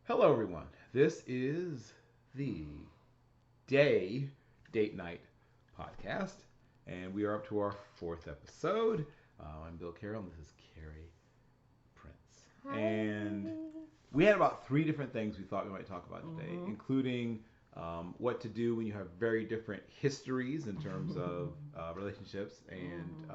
Hello, everyone. This is the Day Date Night podcast, and we are up to our fourth episode. I'm Bill Carroll, and this is Carrie Prince. And Hi. we had about three different things we thought we might talk about today, Mm-hmm. including what to do when you have very different histories in terms of relationships and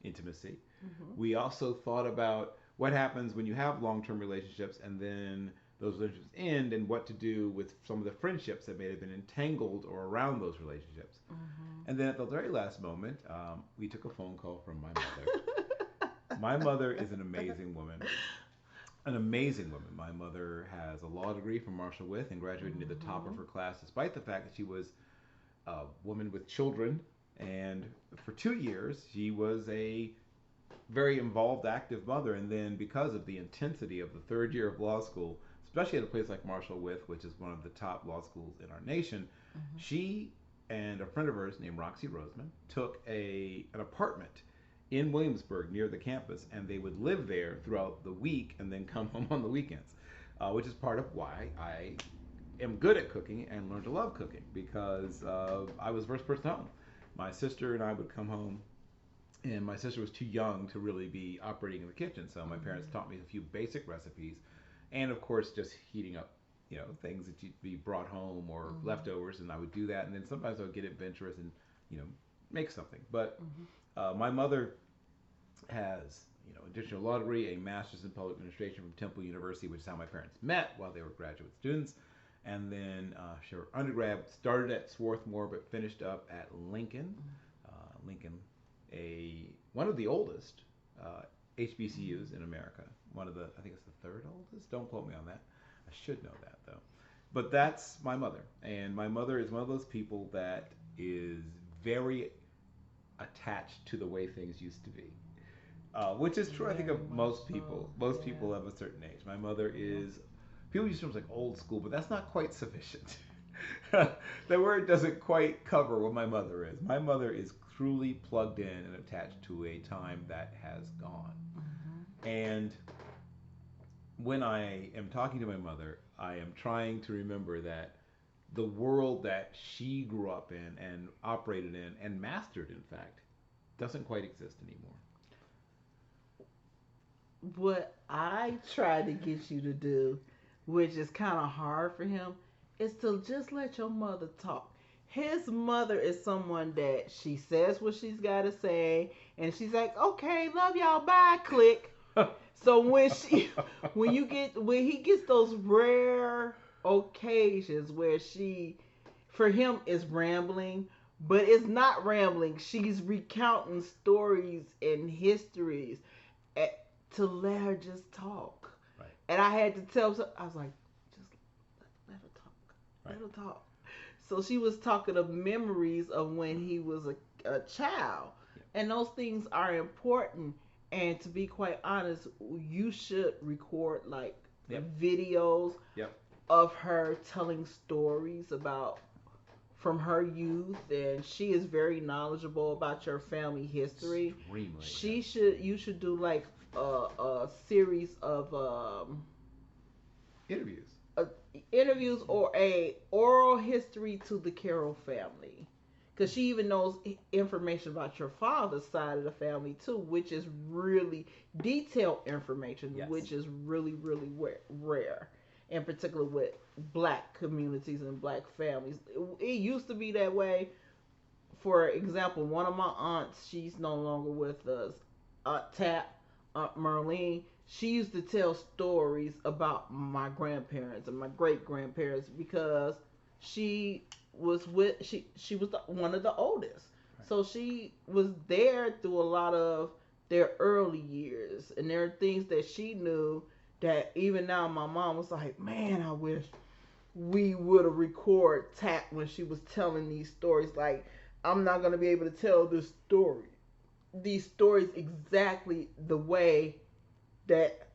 intimacy. Mm-hmm. We also thought about what happens when you have long term relationships and then those relationships end and what to do with some of the friendships that may have been entangled or around those relationships. And then at the very last moment, we took a phone call from my mother. My mother is an amazing woman. An amazing woman. My mother has a law degree from Marshall With and graduated near the top of Mm-hmm. her class, despite the fact that she was a woman with children. And for 2 years, she was a very involved, active mother. And then, because of the intensity of the third year of law school, especially at a place like Marshall With, which is one of the top law schools in our nation, Mm-hmm. she and a friend of hers named Roxy Roseman took an apartment in Williamsburg near the campus, and they would live there throughout the week and then come home on the weekends, which is part of why I am good at cooking and learned to love cooking because I was the first person home. My sister and I would come home, and my sister was too young to really be operating in the kitchen, so my parents taught me a few basic recipes, and of course just heating up, things that you'd be brought home or Mm-hmm. leftovers, and I would do that, and then sometimes I would get adventurous and you know make something. But Mm-hmm. my mother has additional law degree, a master's in public administration from Temple University, which is how my parents met while they were graduate students. And then she undergrad started at Swarthmore but finished up at Lincoln. Lincoln, a one of the oldest HBCUs in America. One of the, I think it's the third oldest. Don't quote me on that. I should know that though. But that's my mother, and my mother is one of those people that is very attached to the way things used to be, which is true, I think, Very of much most so. people. Most Yeah. people of a certain age. My mother Yeah. is. People use terms like old school, but that's not quite sufficient. The word doesn't quite cover what my mother is. My mother is truly plugged in and attached to a time that has gone. Mm-hmm. And when I am talking to my mother, I am trying to remember that the world that she grew up in and operated in and mastered, in fact, doesn't quite exist anymore. What I try to get you to do, which is kind of hard for him, is to just let your mother talk. His mother is someone that she says what she's got to say, and she's like, "Okay, love y'all, bye," click. So when he gets those rare occasions where she, for him, is rambling, but it's not rambling. She's recounting stories and histories eh, to let her just talk. Right, And I had to tell her, I was like, just let her talk, right. let her talk. So she was talking of memories of when he was a child, Yeah. and those things are important. And to be quite honest, you should record like Yep. videos Yep. of her telling stories about from her youth, and she is very knowledgeable about your family history. Extremely, She yes. should You should do like a series of Interviews. uh, interviews or a oral history to the Carroll family, because she even knows information about your father's side of the family too, which is really detailed information, Yes. which is really rare, in particular with black communities and black families. It used to be that way. For example, one of my aunts, she's no longer with us, Aunt Tap, Aunt Merlene. She used to tell stories about my grandparents and my great grandparents because she she was one of the oldest, Right. so she was there through a lot of their early years, and there are things that she knew that even now my mom was like, man, I wish we would have record Tap when she was telling these stories. Like, I'm not gonna be able to tell these stories exactly the way that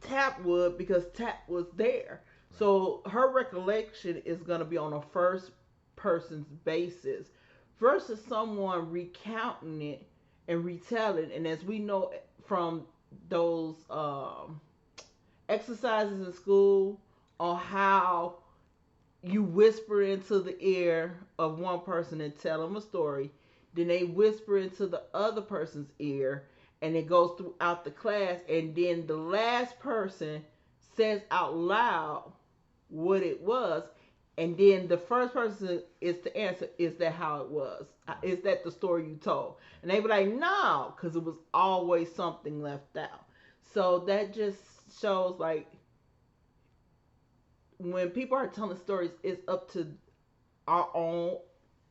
Tap would, because Tap was there. Right. So her recollection is gonna be on a first person's basis versus someone recounting it and retelling. And as we know from those exercises in school on how you whisper into the ear of one person and tell them a story, then they whisper into the other person's ear, and it goes throughout the class, and then the last person says out loud what it was, and then the first person is to answer, is that how it was? Is that the story you told? And they be like, no, because it was always something left out. So that just shows like when people are telling stories, it's up to our own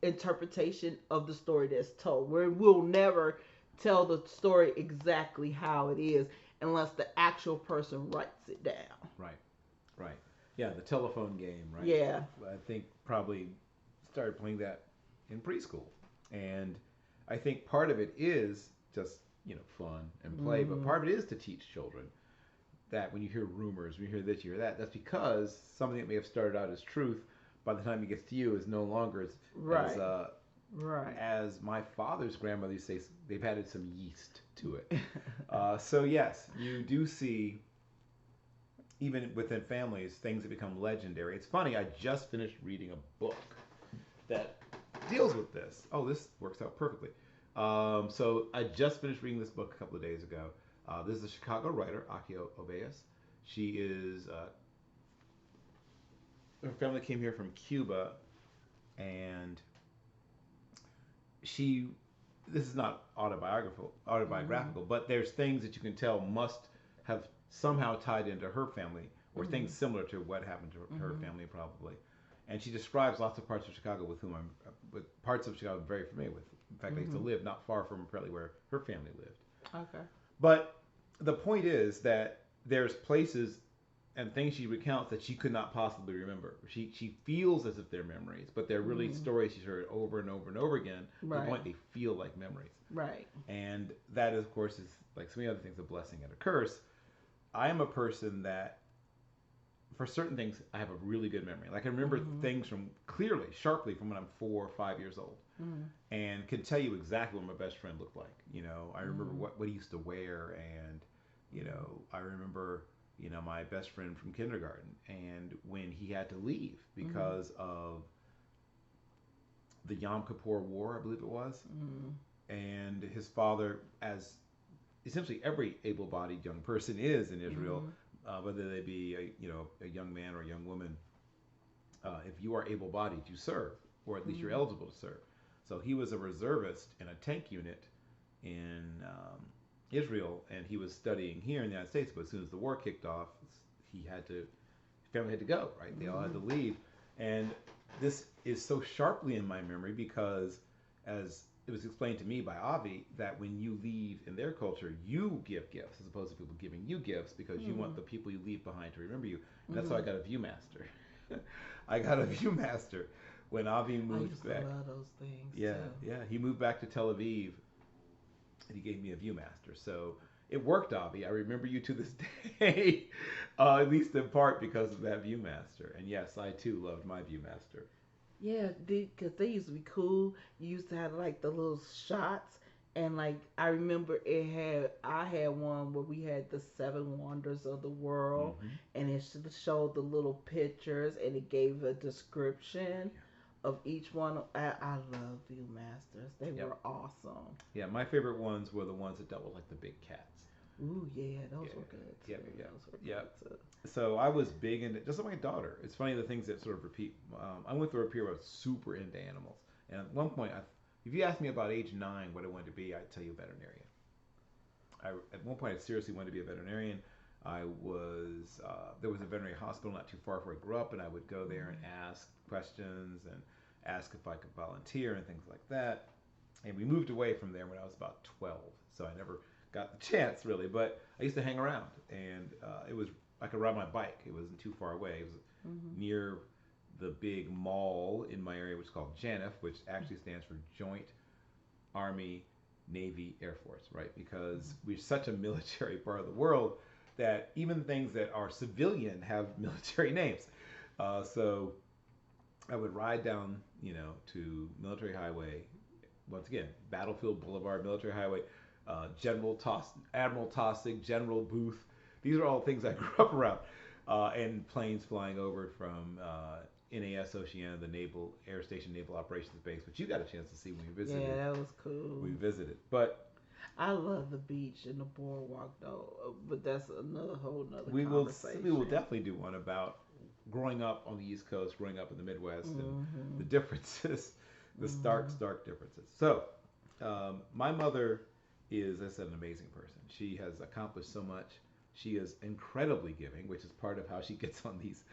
interpretation of the story that's told. Where we'll never tell the story exactly how it is unless the actual person writes it down. Right, right. Yeah, the telephone game, right? Yeah. I think probably started playing that in preschool. And I think part of it is just, fun and play, but Mm-hmm. part of it is to teach children that when you hear rumors, when you hear this, you hear that, that's because something that may have started out as truth by the time it gets to you is no longer as Right. Right. as my father's grandmother used to say, they've added some yeast to it. So yes, you do see even within families things that become legendary. It's funny. I just finished reading a book that deals with this. Oh, this works out perfectly. So I just finished reading this book a couple of days ago. This is a Chicago writer, Akio Obeas. She is her family came here from Cuba, and she this is not Mm-hmm. autobiographical, but there's things that you can tell must have somehow tied into her family or Mm-hmm. things similar to what happened to her Mm-hmm. family probably. And she describes lots of parts of Chicago with parts of Chicago I'm very familiar with. In fact, I used to Mm-hmm. live not far from apparently where her family lived. Okay. But the point is that there's places and things she recounts that she could not possibly remember. She feels as if they're memories, but they're really Mm-hmm. stories she's heard over and over and over again to the Right. point they feel like memories. Right. And that, of course, is like so many other things, a blessing and a curse. I am a person that, for certain things, I have a really good memory. Like I remember Mm-hmm. things from clearly, sharply from when I'm 4 or 5 years old, Mm-hmm. and can tell you exactly what my best friend looked like. I remember Mm-hmm. what he used to wear, and I remember my best friend from kindergarten, and when he had to leave Mm-hmm. because of the Yom Kippur War, I believe it was, Mm-hmm. and his father, as essentially every able-bodied young person is in Israel, Mm-hmm. whether they be a young man or a young woman, if you are able-bodied, you serve, or at least you're Mm-hmm. eligible to serve. So he was a reservist in a tank unit in Israel, and he was studying here in the United States. But as soon as the war kicked off, he had to, his family had to go. Right, they all had to leave, and this is so sharply in my memory because, as it was explained to me by Avi, that when you leave in their culture, you give gifts as opposed to people giving you gifts because you Mm-hmm. want the people you leave behind to remember you. And that's how I Mm-hmm. got a ViewMaster. I got a ViewMaster when Avi I moved used to back. love those things Yeah, too. yeah. He moved back to Tel Aviv, and he gave me a ViewMaster. So it worked, Avi. I remember you to this day, at least in part because of that ViewMaster. And yes, I too loved my ViewMaster. Yeah, because they used to be cool. You used to have like the little shots, and like I remember I had one where we had the seven wonders of the world, Mm-hmm. and it showed the little pictures, and it gave a description of each one. I love Viewmasters. They Yep. were awesome. Yeah, my favorite ones were the ones that dealt with like the big cats. Ooh, yeah, Yeah, those were good yeah, too. yeah, Those were yeah. good too. So I was big into just like my daughter. It's funny the things that sort of repeat. I went through a period where I was super into animals, and at one point, if you asked me about age 9 what I wanted to be, I'd tell you a veterinarian. At one point I seriously wanted to be a veterinarian. I was there was a veterinary hospital not too far from where I grew up, and I would go there and Mm-hmm. ask questions and ask if I could volunteer and things like that. And we moved away from there when I was about 12, so I never got the chance really. But I used to hang around, and it was I could ride my bike. It wasn't too far away. It was Mm-hmm. near the big mall in my area, which is called JANF, which actually stands for Joint Army, Navy, Air Force, right? Because we're such a military part of the world that even things that are civilian have military names. So I would ride down, to Military Highway, once again, Battlefield Boulevard, Military Highway, Admiral Tossig, General Booth. These are all things I grew up around. and planes flying over from NAS Oceana, the Naval Air Station Naval Operations Base, which you got a chance to see when you Yeah, visited. that was cool. We visited, but I love the beach and the boardwalk though, but that's another whole nother we will conversation. definitely do one about growing up on the East Coast, growing up in the Midwest, and the Mhm. differences, the Mhm. stark differences. So, my mother is, as I said, an amazing person. She has accomplished so much. She is incredibly giving, which is part of how she gets on these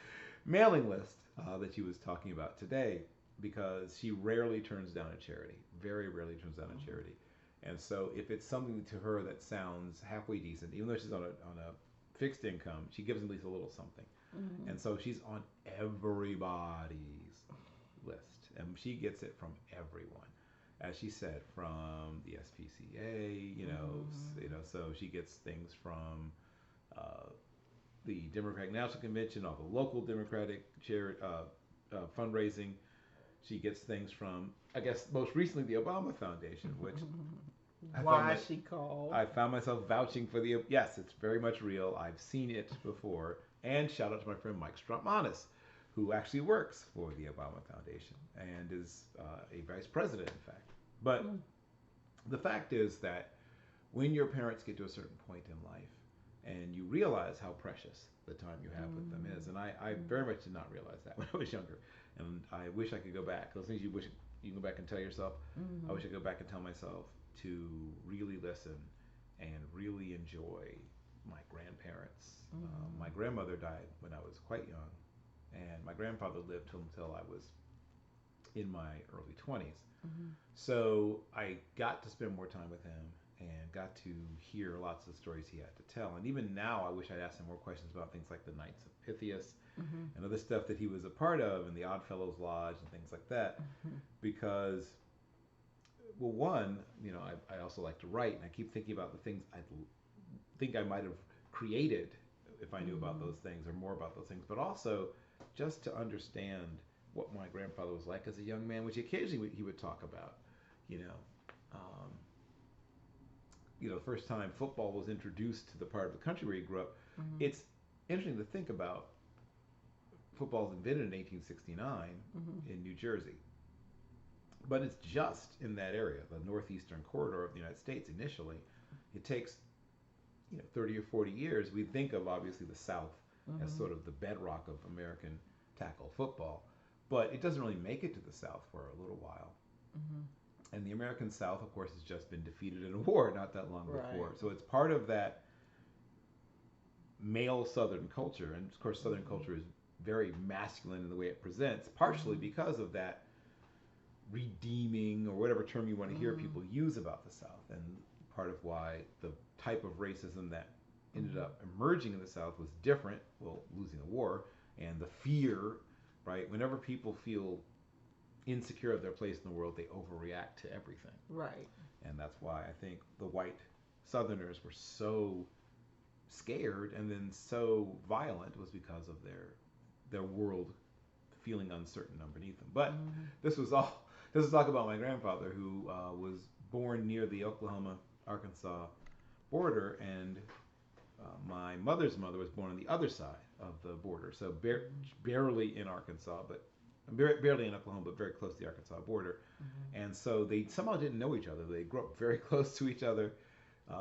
mailing lists that she was talking about today, because she rarely turns down a charity. Very rarely turns down a charity. And so, if it's something to her that sounds halfway decent, even though she's on a fixed income, she gives at least a little something. Mhm. And so she's on everybody's list, and she gets it from everyone. As she said, from the SPCA, Mhm. so she gets things from uh, the Democratic National Convention, all the local Democratic fundraising. She gets things from, I guess, most recently the Obama Foundation, which I found Why my she called? I found myself vouching for the. Yes, it's very much real. I've seen it before. And shout out to my friend Mike Stratmanis, who actually works for the Obama Foundation and is a vice president, in fact. But Mm. the fact is that when your parents get to a certain point in life and you realize how precious the time you have with them is, Mm. and I very much did not realize that when I was younger, and I wish I could go back. Those things you wish you can go back and tell yourself. I Mhm. wish I could go back and tell myself to really listen and really enjoy my grandparents. My Mhm. grandmother died when I was quite young, and my grandfather lived until I was in my early 20s. Mhm. So I got to spend more time with him and got to hear lots of the stories he had to tell. And even now, I wish I'd asked him more questions about things like the Knights of Pythias Mhm. and other stuff that he was a part of, and the Oddfellows Lodge and things like that. Mhm. Because, well, one, I also like to write, and I keep thinking about the things I think I might have created if I knew about Mhm. those things or more about those things, but also just to understand what my grandfather was like as a young man, which occasionally he would talk about. You know, um, the first time football was introduced to the part of the country where he grew up. Mhm. It's interesting to think about. Football was invented in 1869 Mhm. in New Jersey, but it's just in that area, the northeastern corridor of the United States. Initially, it takes 30 or 40 years. We think of obviously the South as Mhm. sort of the bedrock of American tackle football, but it doesn't really make it to the South for a little while. Mhm. And the American South, of course, has just been defeated in a war not that long Right. before. So it's part of that male Southern culture. And of course, Southern Mhm. culture is very masculine in the way it presents, partially Mhm. because of that redeeming or whatever term you want to hear Mhm. people use about the South. And part of why the type of racism that ended Mhm. up emerging in the South was different, well, losing the war, and the fear, right? Whenever people feel insecure of their place in the world, they overreact to everything. Right. And that's why I think the white Southerners were so scared and then so violent was because of their world feeling uncertain underneath them. But Mhm. this was all. This is talk about my grandfather who was born near the Oklahoma Arkansas border, and my mother's mother was born on the other side of the border, so Mhm. barely in Arkansas, but barely in Oklahoma, but very close to the Arkansas border. Mhm. And so they somehow didn't know each other. They grew up very close to each other.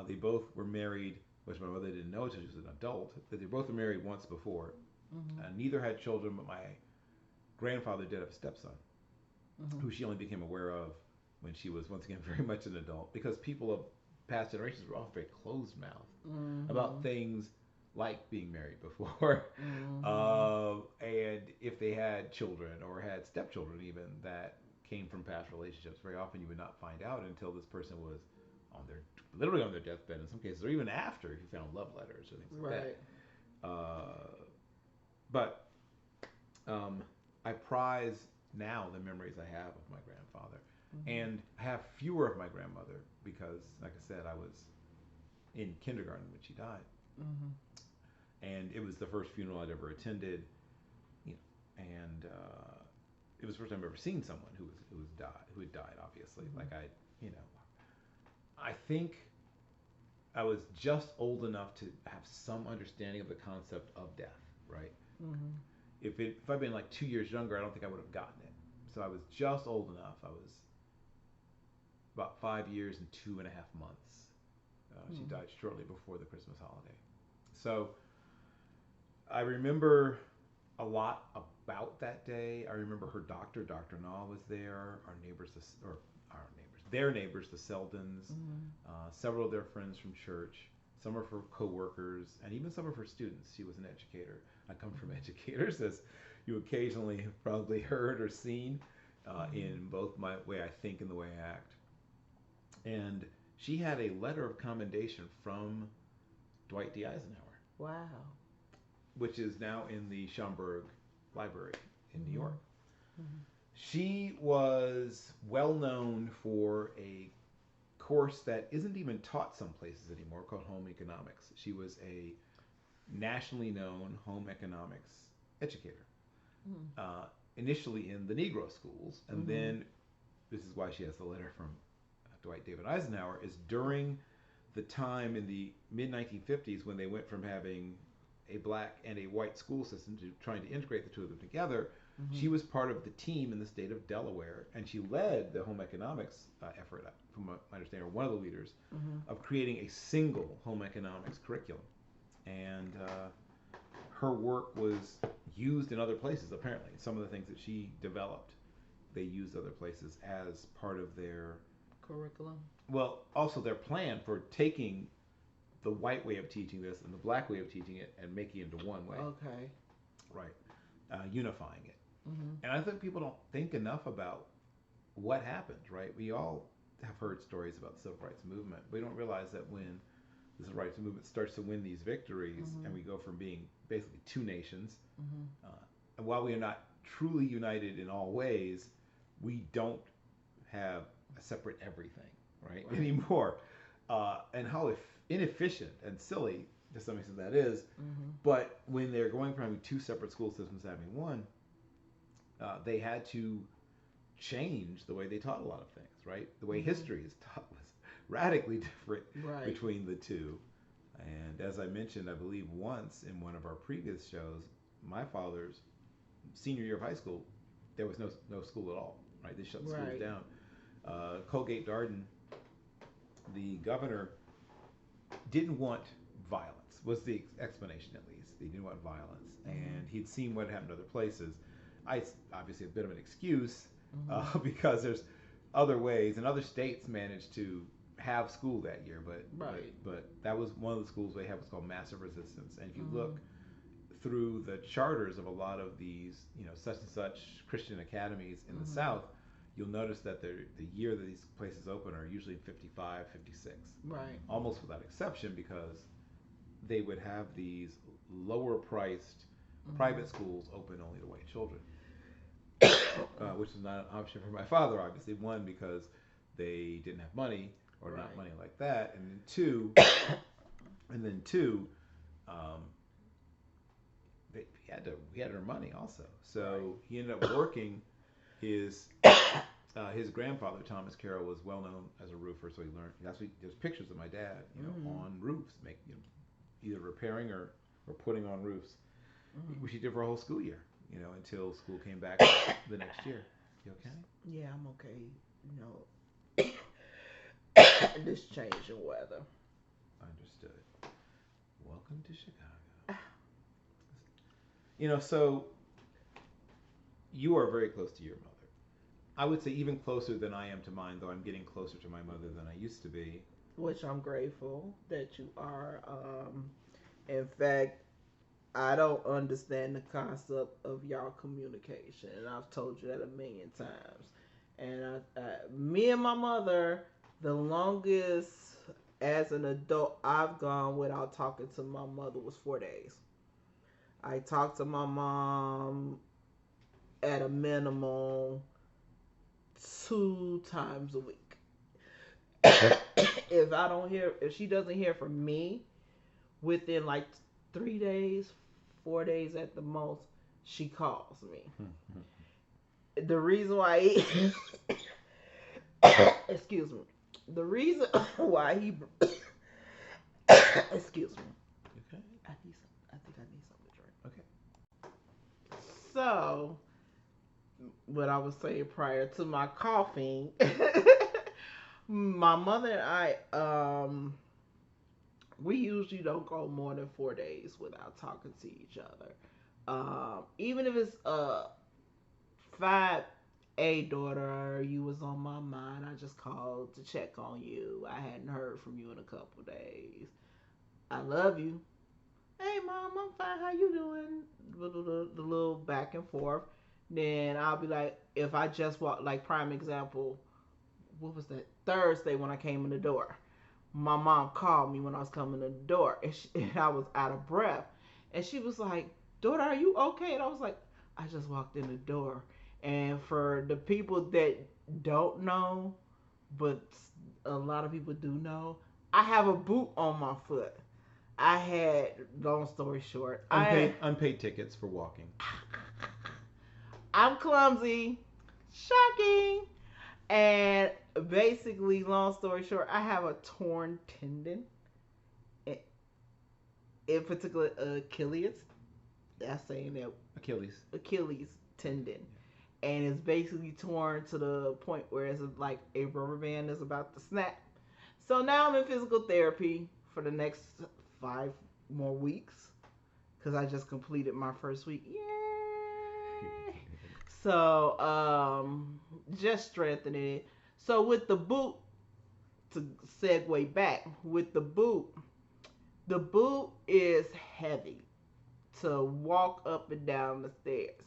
They both were married, which my mother didn't know until she was an adult. That they both were married once before. Mhm. Neither had children, but my grandfather did have a stepson, Mhm. who she only became aware of when she was once again very much an adult, because people of past generations were often very closed mouthed about Mhm. things like being married before, Mhm. and if they had children or had stepchildren even that came from past relationships. Very often you would not find out until this person was on their literally on their deathbed in some cases, or even after if you found love letters or things like that. Right. But um, I prize now the memories I have of my grandfather, Mhm. and I have fewer of my grandmother because, like I said, I was in kindergarten when she died, Mhm. and it was the first funeral I'd ever attended. And it was the first time I've ever seen someone who had died. Obviously, Mhm. like you know, I think I was just old enough to have some understanding of the concept of death, right? If I'd been like 2 years younger, I don't think I would have gotten it. So I was just old enough. I was about 5 years and 2.5 months. She Mm. died shortly before the Christmas holiday. So I remember a lot about that day. I remember her doctor, Dr. Naw, was there. Our neighbors, or our neighbors, their neighbors, the Seldons, Mm. several of their friends from church, some of her co-workers, and even some of her students. She was an educator. I come from Mm. educators, as you occasionally have probably heard or seen Mm. in both my way I think and the way I act. And she had a letter of commendation from Dwight D. Eisenhower, Wow. which is now in the Schomburg Library in New York. Mm. Mm. She was well known for a course that isn't even taught some places anymore called home economics. She was a nationally known home economics educator, Mm. uh, initially in the Negro schools, and Mm. then this is why she has the letter from Dwight David Eisenhower, is during the time in the mid 1950s when they went from having a black and a white school system to trying to integrate the two of them together. Mm. She was part of the team in the state of Delaware, and she led the home economics effort, from what I understand, or one of the leaders, Mm. of creating a single home economics curriculum. And her work was used in other places, apparently. Some of the things that she developed, they used other places as part of their, Curriculum. well, also their plan for taking the white way of teaching this and the black way of teaching it and making it into one way, Okay. right? Unifying it. Mm. And I think people don't think enough about what happened, right? We all have heard stories about the civil rights movement. We don't realize that when the civil rights movement starts to win these victories, and Mm. we go from being basically two nations, Mm. uh, and while we are not truly united in all ways, we don't have a separate everything, right, Right. anymore. And how inefficient and silly to some extent that is. Mm. But when they're going from having two separate school systems to having one, they had to change the way they taught a lot of things, right? The way Mm. history is taught was radically different Right. between the two. And as I mentioned, I believe once in one of our previous shows, my father's senior year of high school, there was no school at all, right? They shut the schools Right. down. Colgate Darden, the governor, didn't want violence, was the explanation at least. He didn't want violence. Mm. And he'd seen what happened to other places. I obviously a bit of an excuse Mm. because there's other ways, and other states managed to have school that year, but Right. that was one of the schools they had was called Massive Resistance. And if you Mm. look through the charters of a lot of these, such and such Christian academies in the Mm. South, you'll notice that the year that these places open are usually 55, 56, Right. almost without exception, because they would have these lower priced Mm. private schools open only to white children, which is not an option for my father, obviously. One, because they didn't have money, or not Right. money like that, and then two, um, he had to earn money also. Right. So he ended up working. His his grandfather Thomas Carroll was well known as a roofer, so he learned. That's what, there's pictures of my dad, Mm. on roofs, either repairing or putting on roofs, Mm. which he did for a whole school year, until school came back the next year. You okay? Yeah, I'm okay. You know, this change in weather. Understood. Welcome to Chicago. So you are very close to your mother. I would say even closer than I am to mine, though I'm getting closer to my mother than I used to be. Which I'm grateful that you are. In fact, I don't understand the concept of y'all communication, and I've told you that a million times. And me and my mother, the longest as an adult I've gone without talking to my mother was 4 days. I talk to my mom at a minimum 2 times a week. If she doesn't hear from me within like 3 days, 4 days at the most, she calls me. The reason why excuse me, the reason why he excuse me, Okay. I think I need something to drink. Okay. So, what I was saying prior to my coughing, my mother and we usually don't go more than 4 days without talking to each other. Even if it's 5, daughter, you was on my mind. I just called to check on you. I hadn't heard from you in a couple days. I love you. Hey mom, I'm fine. How you doing? The little back and forth. Then I'll be like, if I just walk, like prime example, what was that? Thursday when I came in the door. My mom called me when I was coming in the door, and, and I was out of breath, and she was like, "Daughter, are you okay?" And I was like, "I just walked in the door." And for the people that don't know, but a lot of people do know, I have a boot on my foot. I had, long story short, Unpaid tickets for walking. I'm clumsy, shocking, and basically, long story short, I have a torn tendon, in, in particular Achilles. That's saying that Achilles. Achilles tendon, and it's basically torn to the point where it's like a rubber band is about to snap. So now I'm in physical therapy for the next 5 more weeks because I just completed my first week. Yay! So just strengthening it. So with the boot, to segue back with the boot is heavy to walk up and down the stairs.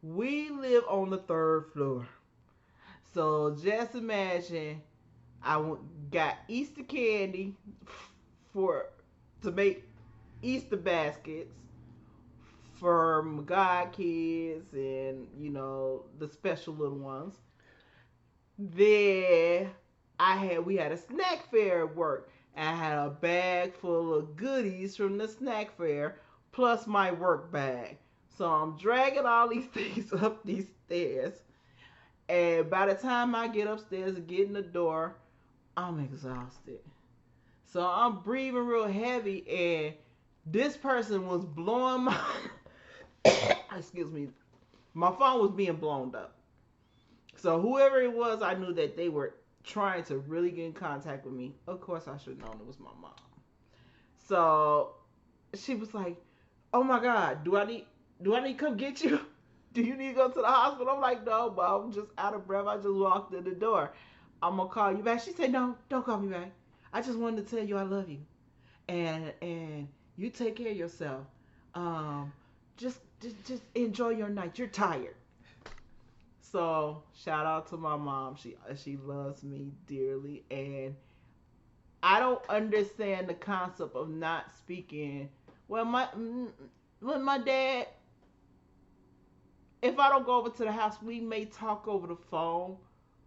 We live on the third floor. So just imagine got Easter candy for to make Easter baskets for my god kids and the special little ones. Then we had a snack fair at work. And I had a bag full of goodies from the snack fair plus my work bag. So I'm dragging all these things up these stairs. And by the time I get upstairs and get in the door, I'm exhausted. So I'm breathing real heavy, and this person was blowing my excuse me, my phone was being blown up. So whoever it was, I knew that they were trying to really get in contact with me. Of course, I should have known it was my mom. So she was like, "Oh my God, do I need to come get you? Do you need to go to the hospital?" I'm like, "No, but I'm just out of breath. I just walked in the door. I'm gonna call you back." She said, "No, don't call me back. I just wanted to tell you I love you, and you take care of yourself. Um, just enjoy your night. You're tired." So shout out to my mom. She loves me dearly, and I don't understand the concept of not speaking. Well, when my dad, if I don't go over to the house, we may talk over the phone.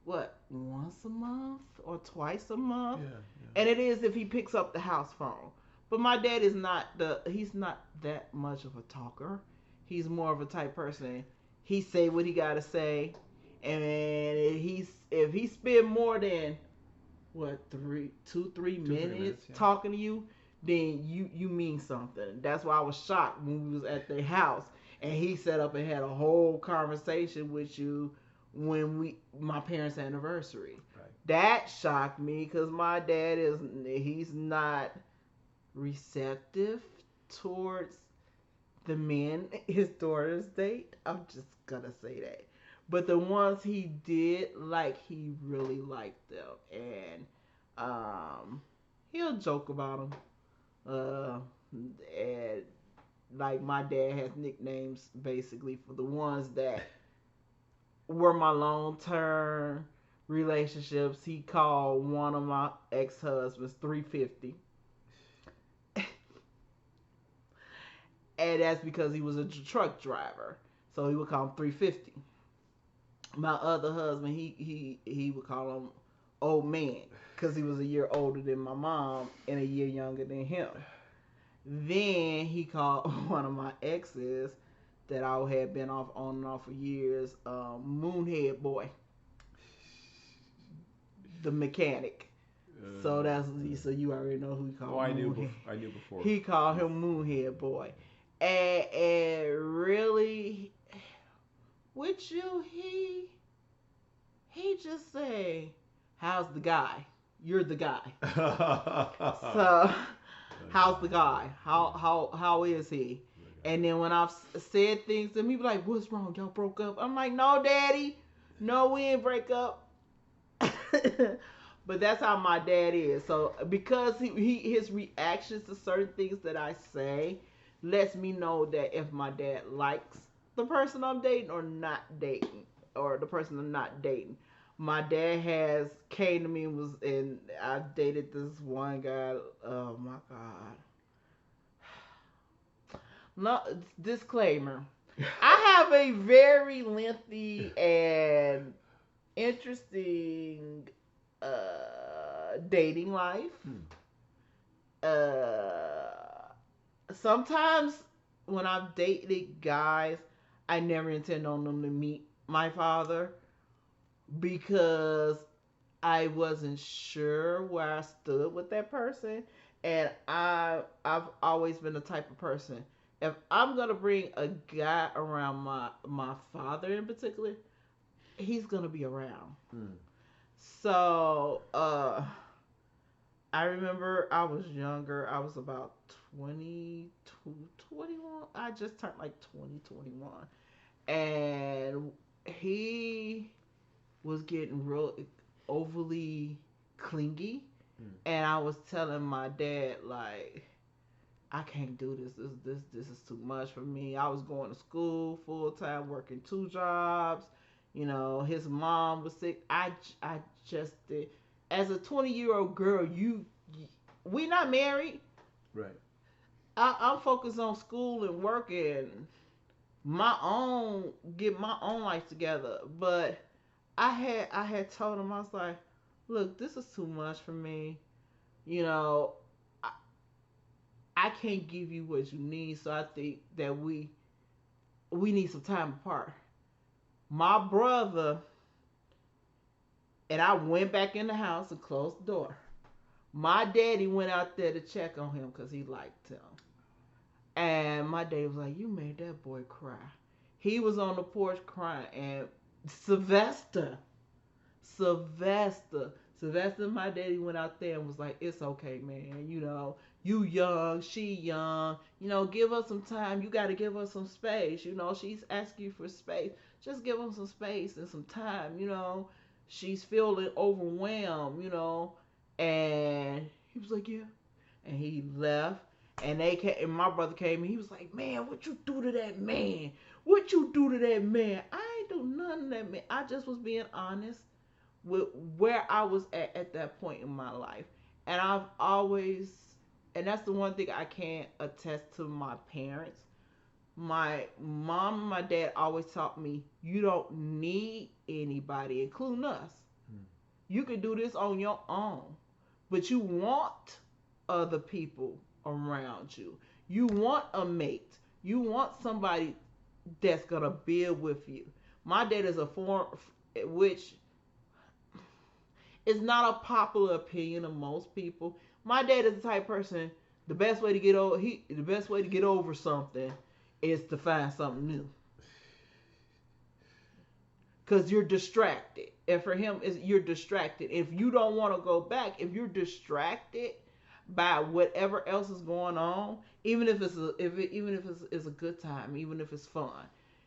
What, once a month or twice a month? Yeah, yeah. And it is if he picks up the house phone. But my dad is not he's not that much of a talker. He's more of a type person. He say what he gotta say, and if he spend more than what 3 minutes yeah. talking to you, then you mean something. That's why I was shocked when we was at their house and he set up and had a whole conversation with you when my parents' anniversary. Right. That shocked me because my dad he's not receptive towards the men his daughters date. I'm just gonna say that. But the ones he did like, he really liked them, and he'll joke about them. And like my dad has nicknames basically for the ones that were my long term relationships. He called one of my ex husbands 350. And that's because he was a truck driver. So he would call him 350. My other husband, he would call him old man because he was a year older than my mom and a year younger than him. Then he called one of my exes that I had been off on and off for years, Moonhead Boy, the mechanic. So so you already know who he called. Oh, I knew before. He called him Moonhead Boy, and really, with you, he just say, "How's the guy? You're the guy." So, The how's the guy. guy? Yeah. How is he? The And guy. then when I've said things to me, be like, "What's wrong? Y'all broke up?" I'm like, "No, daddy, no, we ain't break up." But that's how my dad is. So because his reactions to certain things that I say lets me know that if my dad likes the person I'm dating or not dating, or the person I'm not dating. My dad has came to me and was, and I dated this one guy. Oh my god. No, disclaimer. I have a very lengthy and interesting dating life. Hmm. Uh, Sometimes when I've dated guys, I never intend on them to meet my father because I wasn't sure where I stood with that person, and I've always been the type of person. If I'm gonna bring a guy around my father in particular, he's gonna be around. Hmm. So I remember I was younger. I was about 22, 21. I just turned like 20, 21. And he was getting real overly clingy. Hmm. And I was telling my dad, like, I can't do this. This is too much for me. I was going to school full time, working two jobs. You know, his mom was sick. I just did. As a 20-year-old girl, we not married. Right. I'm focused on school and work and my own get my own life together. But I had told him, I was like, look, this is too much for me. You know, I, I can't give you what you need, so I think that we need some time apart. My brother and I went back in the house and closed the door. My daddy went out there to check on him because he liked him. And my daddy was like, "You made that boy cry." He was on the porch crying, and Sylvester, Sylvester, Sylvester, my daddy went out there and was like, "It's okay, man. You know, you young, she young. You know, give us some time. You got to give us some space. You know, she's asking you for space. Just give them some space and some time. You know, she's feeling overwhelmed. You know." And he was like, "Yeah." And he left. And they came, and my brother came, and he was like, "Man, what you do to that man? What you do to that man?" I ain't do nothing to that man. I just was being honest with where I was at that point in my life. And I've always, and that's the one thing I can't attest to my parents. My mom and my dad always taught me, you don't need anybody, including us. Hmm. You can do this on your own. But you want other people around you. You want a mate. You want somebody that's going to build with you. My dad is a form, which is not a popular opinion of most people. My dad is the type of person, the best way to get over something is to find something new. Because you're distracted. And for him, is you're distracted. If you don't want to go back, if you're distracted by whatever else is going on, even if even if it's a good time, even if it's fun,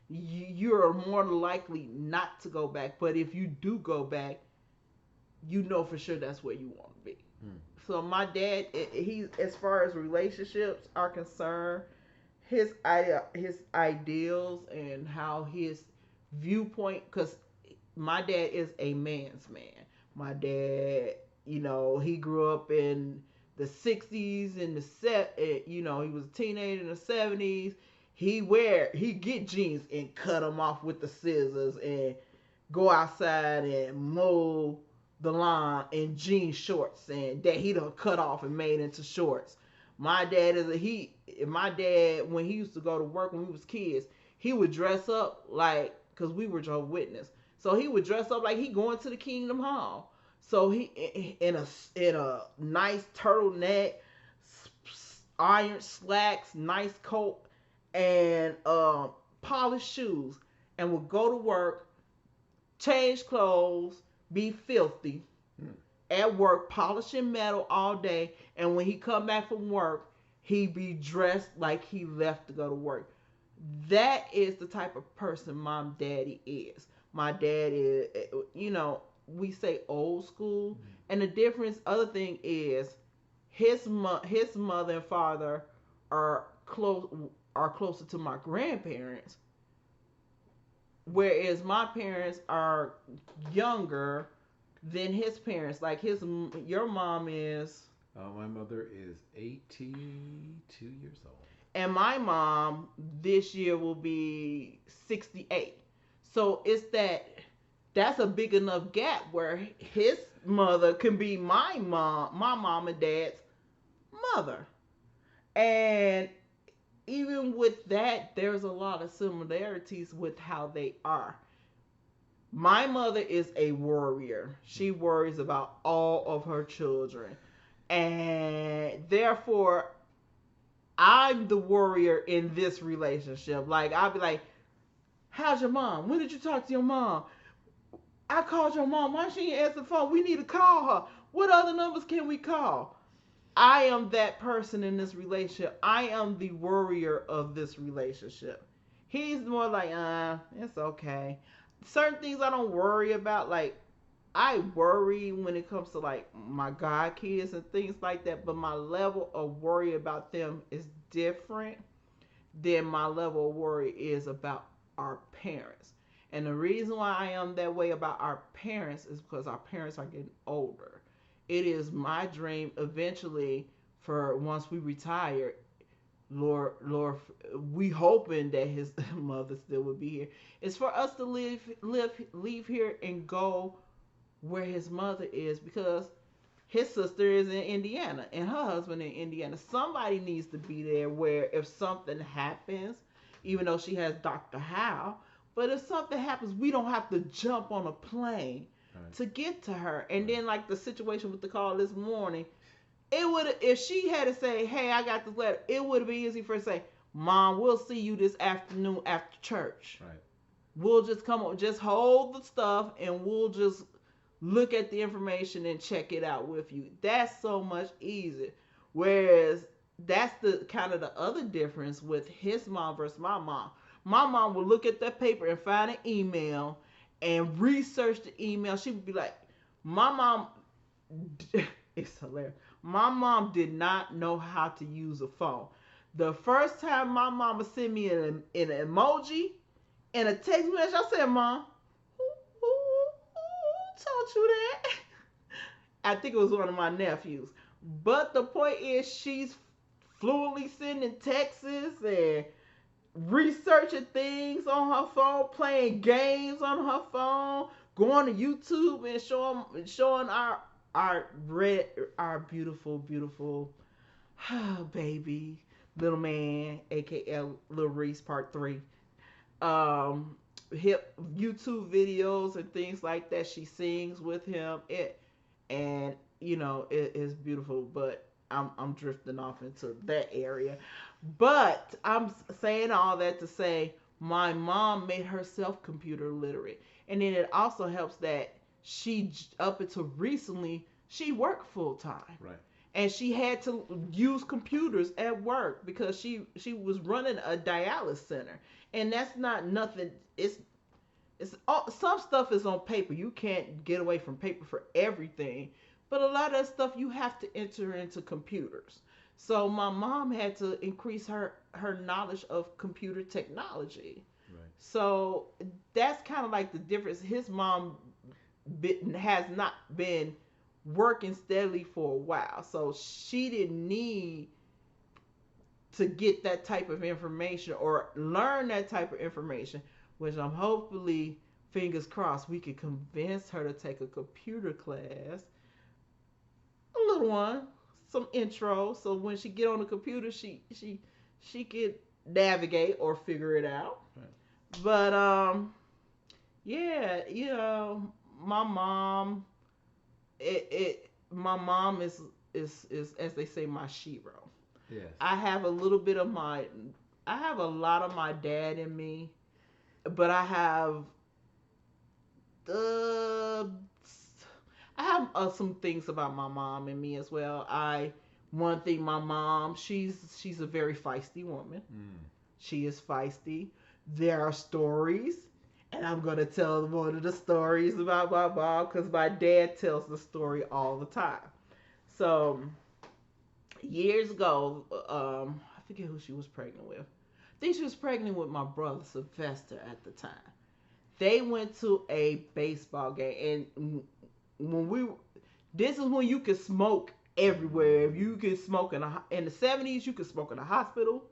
you're more likely not to go back. But if you do go back, you know for sure that's where you want to be. Hmm. So my dad, he, as far as relationships are concerned, his ideals and how his viewpoint, because my dad is a man's man. My dad, you know, he grew up in the 60s and you know, he was a teenager in the 70s. He get jeans and cut them off with the scissors and go outside and mow the lawn in jean shorts and that he done cut off and made into shorts. My dad is a he. My dad, when he used to go to work when we was kids, he would dress up like, cause we were Jehovah's Witness, so he would dress up like he going to the Kingdom Hall. So he in a nice turtleneck, iron slacks, nice coat, and polished shoes. and would go to work, change clothes, be filthy Mm. at work, polishing metal all day, and when he come back from work, he be dressed like he left to go to work. That is the type of person my daddy is. My dad is, we say old school, Mm. and the difference, other thing is, his mother and father are close are closer to my grandparents, whereas my parents are younger than his parents. Like your mom is, My mother is 82 years old. and my mom this year will be 68. So it's that's a big enough gap where his mother can be my mom and dad's mother. And even with that, there's a lot of similarities with how they are. My mother is a warrior. She worries about all of her children. And therefore, I'm the warrior in this relationship. Like, I'll be like, how's your mom? When did you talk to your mom? I called your mom. Why she ain't answer the phone? We need to call her. What other numbers can we call? I am that person in this relationship. I am the worrier of this relationship. He's more like, it's okay. Certain things I don't worry about. Like, I worry when it comes to like my god kids and things like that, but my level of worry about them is different than my level of worry is about our parents. And the reason why I am that way about our parents is because our parents are getting older. It is my dream eventually, for once we retire, Lord, we hoping that his mother still would be here. It's for us to leave here and go where his mother is, because his sister is in Indiana and her husband in Indiana. Somebody needs to be there where if something happens, even though she has Dr. Howe, but if something happens, we don't have to jump on a plane Right. to get to her. And Right. then like the situation with the call this morning, it would, if she had to say, "Hey, I got this letter," it would be easy for her to say, "Mom, we'll see you this afternoon after church. Right. We'll just come up, just hold the stuff, and we'll just look at the information and check it out with you." That's so much easier. Whereas that's the kind of the other difference with his mom versus my mom. My mom would look at that paper and find an email and research the email. She would be like, my mom, it's hilarious. My mom did not know how to use a phone. The first time my mama sent me an emoji and a text message, I said, "Mom, who taught you that?" I think it was one of my nephews. But the point is, she's fluently sending texts and researching things on her phone, playing games on her phone, going to YouTube and showing our beautiful baby little man, aka Little Reese Part 3. Hip YouTube videos and things like that. She sings with him. And it is beautiful, but I'm drifting off into that area. But I'm saying all that to say my mom made herself computer literate, and then it also helps that she, up until recently, she worked full time, Right. and she had to use computers at work because she was running a dialysis center, and that's not nothing. It's all, some stuff is on paper. You can't get away from paper for everything, but a lot of that stuff you have to enter into computers. So my mom had to increase her knowledge of computer technology. Right. So that's kind of like the difference. His mom has not been working steadily for a while, so she didn't need to get that type of information or learn that type of information, which I'm hopefully, fingers crossed, we could convince her to take a computer class, a little one, some intro, so when she get on the computer, she could navigate or figure it out. Right. But yeah, my mom, my mom is as they say, my shero. Yes. I have a little bit of my, I have a lot of my dad in me, but uh, I have some things about my mom and me as well. One thing, my mom, she's a very feisty woman. Mm. She is feisty. There are stories, and I'm gonna tell one of the stories about my mom because my dad tells the story all the time. So years ago, I forget who she was pregnant with. I think she was pregnant with my brother Sylvester at the time. They went to a baseball game, and when we, this is when you could smoke everywhere. If you could smoke in the '70s, you could smoke in a hospital.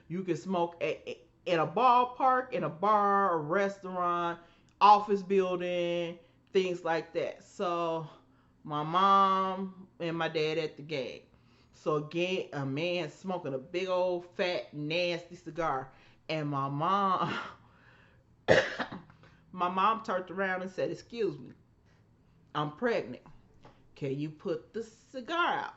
You could smoke in a ballpark, in a bar, a restaurant, office building, things like that. So my mom and my dad at the game. So again, a man smoking a big old fat nasty cigar, and my mom turned around and said, "Excuse me, I'm pregnant. Can you put the cigar out?"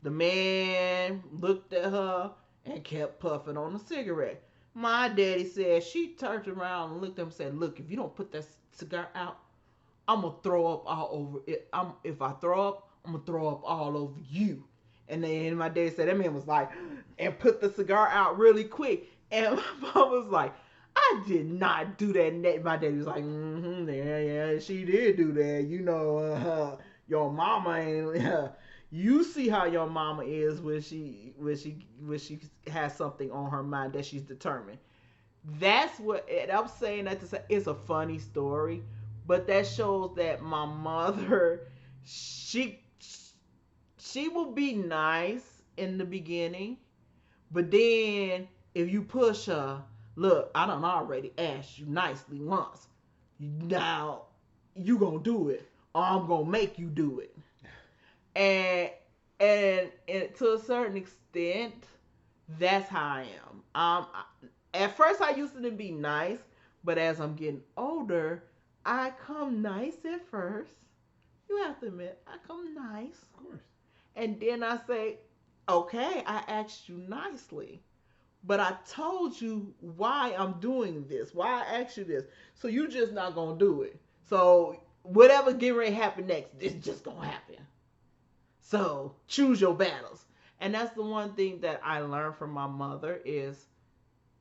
The man looked at her and kept puffing on the cigarette. My daddy said she turned around and looked at him and said, "Look, if you don't put that cigar out, I'm gonna throw up all over it. If I throw up, I'm gonna throw up all over you." And then my dad said that man was like, and put the cigar out really quick. And my mom was like, "I did not do that." And my daddy was like, "Yeah, yeah, she did do that. Your mama ain't." You see how your mama is when she has something on her mind that she's determined. That's what, and I'm saying that to say it's a funny story, but that shows that my mother, she she will be nice in the beginning, but then if you push her, look, I done already asked you nicely once. Now you gonna do it, or I'm gonna make you do it. And and to a certain extent, that's how I am. At first I used to be nice, but as I'm getting older, I come nice at first. You have to admit, I come nice. Of course. And then I say, "Okay, I asked you nicely, but I told you why I'm doing this, why I asked you this. So you just not gonna do it. So whatever getting ready to happen next, it's just gonna happen. So choose your battles." And that's the one thing that I learned from my mother is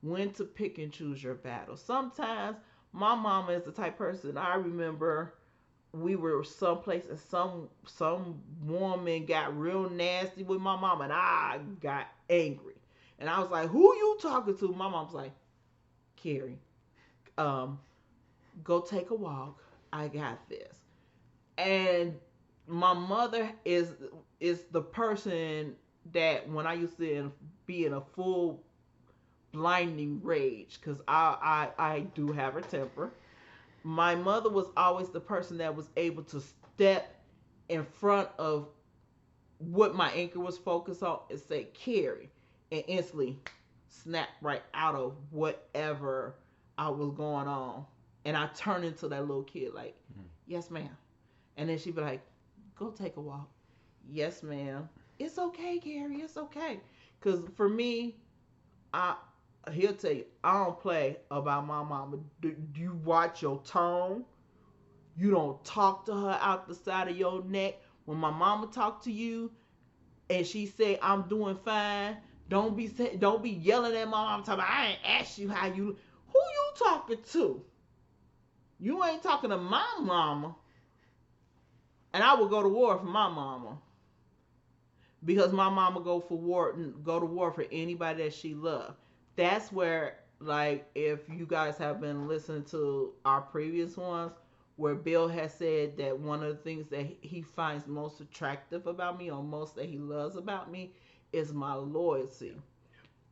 when to pick and choose your battles. Sometimes my mama is the type person, I remember we were someplace and some woman got real nasty with my mama and I got angry. And I was like, "Who you talking to?" My mom's like, "Carrie, um, go take a walk. I got this." And my mother is the person that when I used to be in a full blinding rage, because I do have a temper. My mother was always the person that was able to step in front of what my anchor was focused on and say, "Carrie," and instantly snap right out of whatever I was going on. And I turn into that little kid like, Mm. "Yes, ma'am." And then she'd be like, "Go take a walk." "Yes, ma'am." "It's okay, Carrie. It's okay." Because for me, I he'll tell you, I don't play about my mama. Do you watch your tone? You don't talk to her out the side of your neck. When my mama talk to you and she say, "I'm doing fine," don't be yelling at my mama talking about, "I ain't asked you how you." Who you talking to? You ain't talking to my mama. And I would go to war for my mama because my mama go to war for anybody that she loved. That's where, like, if you guys have been listening to our previous ones, where Bill has said that one of the things that he finds most attractive about me, or most that he loves about me, is my loyalty.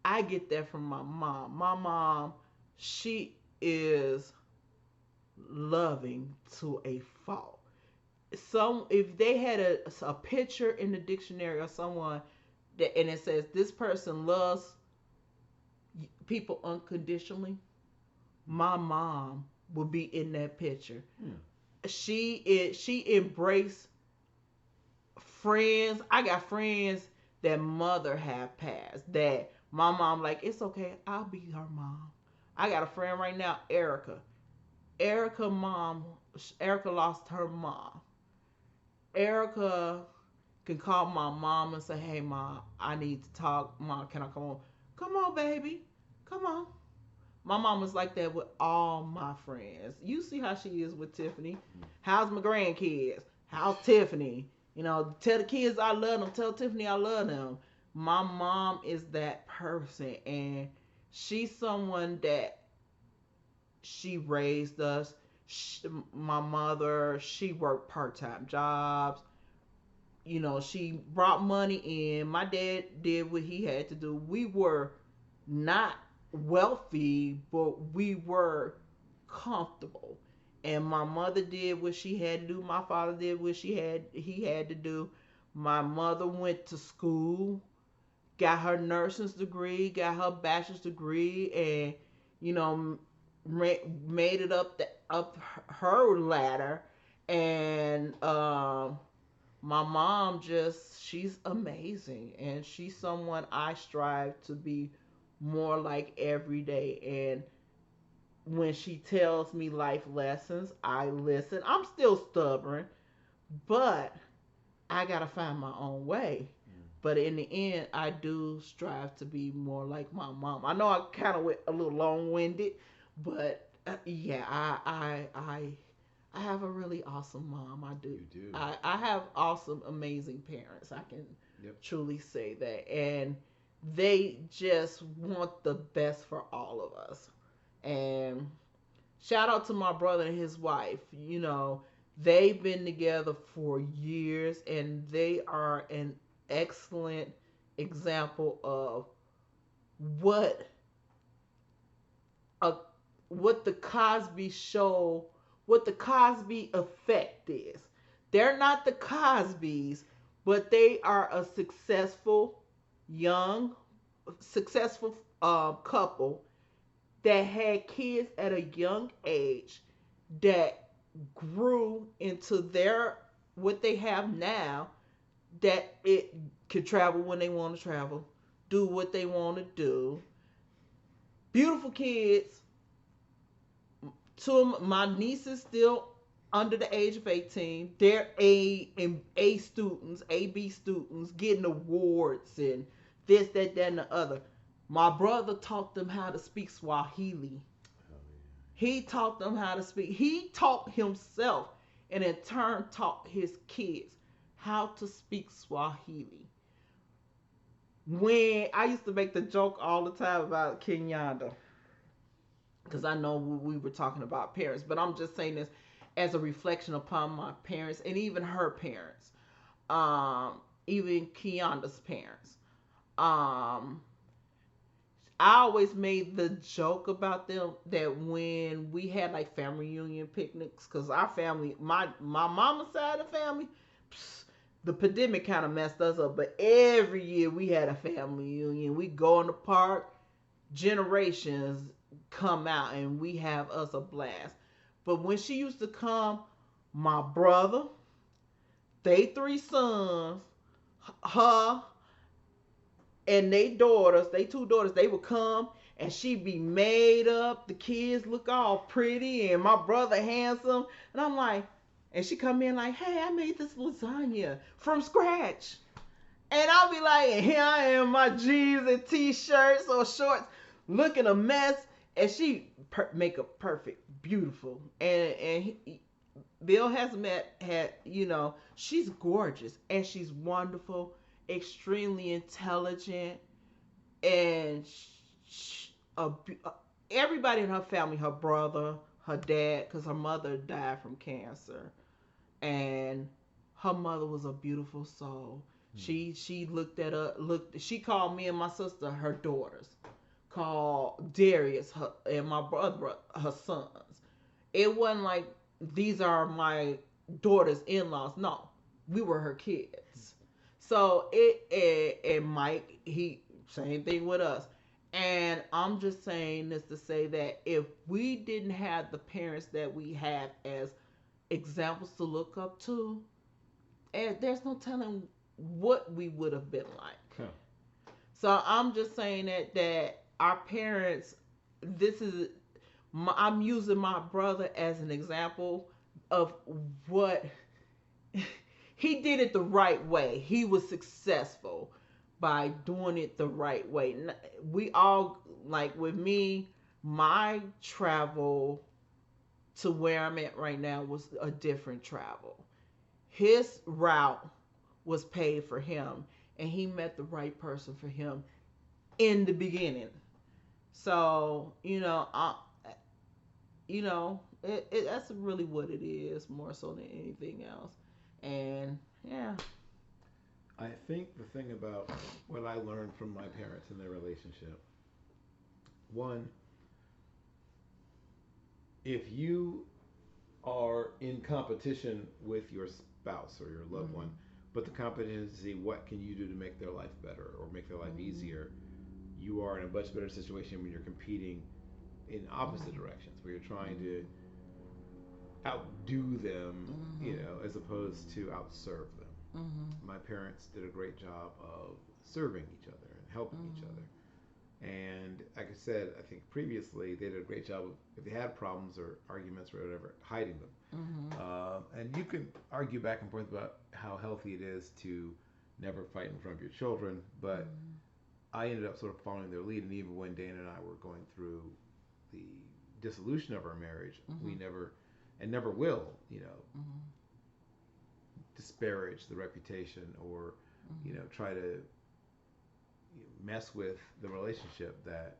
I get that from my mom. My mom, she is loving to a fault. Some, if they had a picture in the dictionary of someone that, and it says this person loves people unconditionally, my mom would be in that picture. Mm. She embraced friends. I got friends that mother have passed that my mom like, "It's okay, I'll be her mom. I got a friend right now, Erica. Erica mom, Erica lost her mom. Erica can call my mom and say, "Hey, mom, I need to talk. Mom, can I come on? Come on, baby, come on." My mom was like that with all my friends. You see how she is with Tiffany. How's my grandkids? How's Tiffany? Tell the kids I love them. Tell Tiffany I love them. My mom is that person, and she's someone that she raised us. My mother, she worked part-time jobs. She brought money in. My dad did what he had to do. We were not wealthy, but we were comfortable. And my mother did what she had to do. My father did what he had to do. My mother went to school, got her nursing's degree, got her bachelor's degree, and you know made it up her ladder. And my mom, just she's amazing, and she's someone I strive to be more like every day. And when she tells me life lessons, I listen. I'm still stubborn, but I gotta find my own way. But in the end, I do strive to be more like my mom. I know I kind of went a little long-winded, but yeah, I have a really awesome mom. I do. You do. I have awesome, amazing parents. I can Yep. truly say that, and they just want the best for all of us. And shout out to my brother and his wife. They've been together for years, and they are an excellent example of what a what the Cosby show, what the Cosby effect is. They're not the Cosbys, but they are a young, successful couple that had kids at a young age, that grew into their what they have now, that it could travel when they want to travel, do what they want to do. Beautiful kids. Two of my nieces still under the age of 18. They're A students, AB students, getting awards and this, that, and the other. My brother taught them how to speak Swahili. Oh, He taught them how to speak. He taught himself, and in turn taught his kids how to speak Swahili. When I used to make the joke all the time about Kenyatta, because I know we were talking about parents, but I'm just saying this as a reflection upon my parents and even her parents, even Keonda's parents. Um, I always made the joke about them that when we had like family reunion picnics, because our family, my mama's side of the family, pss, the pandemic kind of messed us up. But every year we had a family reunion. We go in the park, generations come out, and we have us a blast. But when she used to come, my brother, they three sons, her, and they two daughters, they would come, and she'd be made up. The kids look all pretty, and my brother handsome. And I'm like, and she come in like, "Hey, I made this lasagna from scratch." And I'll be like, and here I am, my jeans and t-shirts or shorts, looking a mess, and she make a perfect, beautiful. Bill has she's gorgeous, and she's wonderful, extremely intelligent, and uh, everybody in her family, her brother, her dad, because her mother died from cancer, and her mother was a beautiful soul. She looked at her looked. She called me and my sister her daughters. Called Darius her and my brother her sons. It wasn't like these are my daughter's in-laws. No, we were her kids. So and Mike, he same thing with us. And I'm just saying this to say that if we didn't have the parents that we have as examples to look up to, and there's no telling what we would have been like. huh. So I'm just saying that our parents this is I'm using my brother as an example of what he did it the right way. He was successful by doing it the right way. We all, like with me, my travel to where I'm at right now was a different travel. His route was paid for him, and he met the right person for him in the beginning. So that's really what it is, more so than anything else. And yeah. I think the thing about what I learned from my parents and their relationship, one, if you are in competition with your spouse or your loved one, Mhm. but the competition is to see what can you do to make their life better or make their life Mhm. easier, you are in a much better situation when you're competing in opposite Mhm. directions, where you're trying to Mhm. outdo them, Mhm. as opposed to outserve them. Mhm. My parents did a great job of serving each other and helping each Mhm. other. And like I said, I think previously they did a great job of, if they had problems or arguments or whatever, hiding them. Mhm. And you can argue back and forth about how healthy it is to never fight in front of your children, but Mhm. I ended up sort of following their lead. And even when Dana and I were going through the dissolution of our marriage, we Mhm. never and never will, Mhm. disparage the reputation or, Mhm. try to mess with the relationship that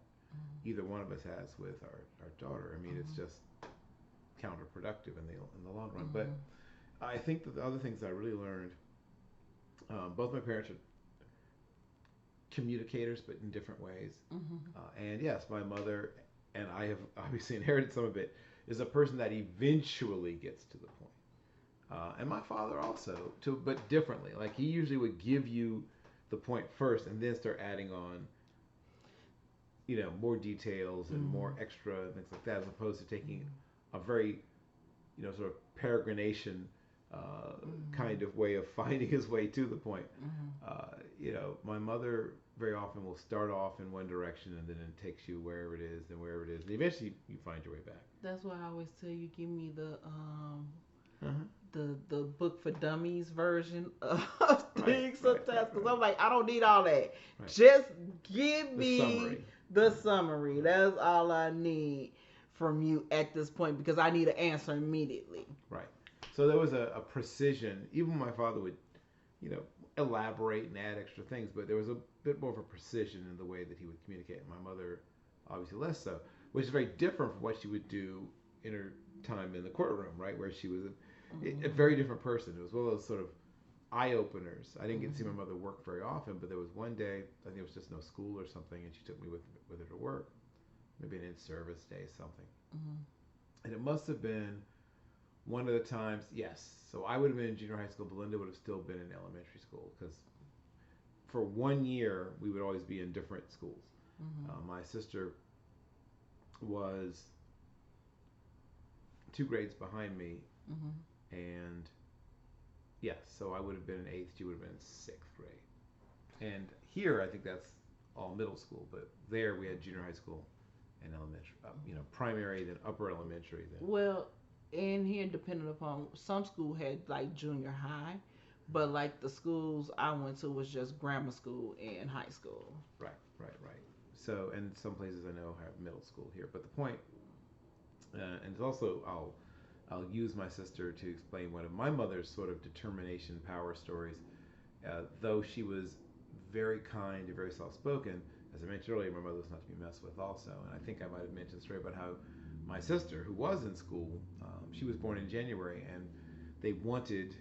either one of us has with our daughter. I mean, it's Mhm. just counterproductive in the long run. But Mhm. I think that the other things I really learned, both my parents are communicators, but in different ways. Mhm. And yes, my mother, and I have obviously inherited some of it, is a person that eventually gets to the point. And my father also, but differently. Like he usually would give you the point first, and then start adding on, more details and more Mhm. extra and things like that, as opposed to taking a very, sort of peregrination Mhm. kind of way of finding his way to the point. Mhm. My mother very often will start off in one direction and then it takes you wherever it is and wherever it is, and eventually you find your way back. That's why I always tell you, give me Uh-huh. the book for dummies version of Right, things right, sometimes, right, because right, I'm like, I don't need all that. right. Just give The me summary. the Yeah, summary. right, That's all I need from you at this point, because I need an answer immediately. right. So there was a precision. Even my father would, you know, elaborate and add extra things, but there was a bit more of a precision in the way that he would communicate. My mother, obviously, less so, which is very different from what she would do in her time in the courtroom, right, where she was a Mhm. very different person. It was one of those sort of eye openers. I didn't get to see my Mhm. mother work very often, but there was one day, I think it was just no school or something, and she took me with her to work, maybe an in service day, something, Mhm. and it must have been one of the times. Yes, so I would have been in junior high school. Belinda would have still been in elementary school because for 1 year we would always be in different schools. Mhm. My sister was 2 grades behind me, Mhm. and yes, so I would have been in eighth. She would have been in sixth grade. And here, I think that's all middle school, but there we had junior high school and elementary, primary, then upper elementary, then. Well, in here, depending upon some school had like junior high, but like the schools I went to was just grammar school and high school. Right, right, right. So, and some places I know have middle school here, but the point, and it's also, I'll use my sister to explain one of my mother's sort of determination power stories. Though she was very kind and very soft spoken, as I mentioned earlier, my mother was not to be messed with also. And I think I might have mentioned a story about how my sister, who was in school, she was born in January, and they wanted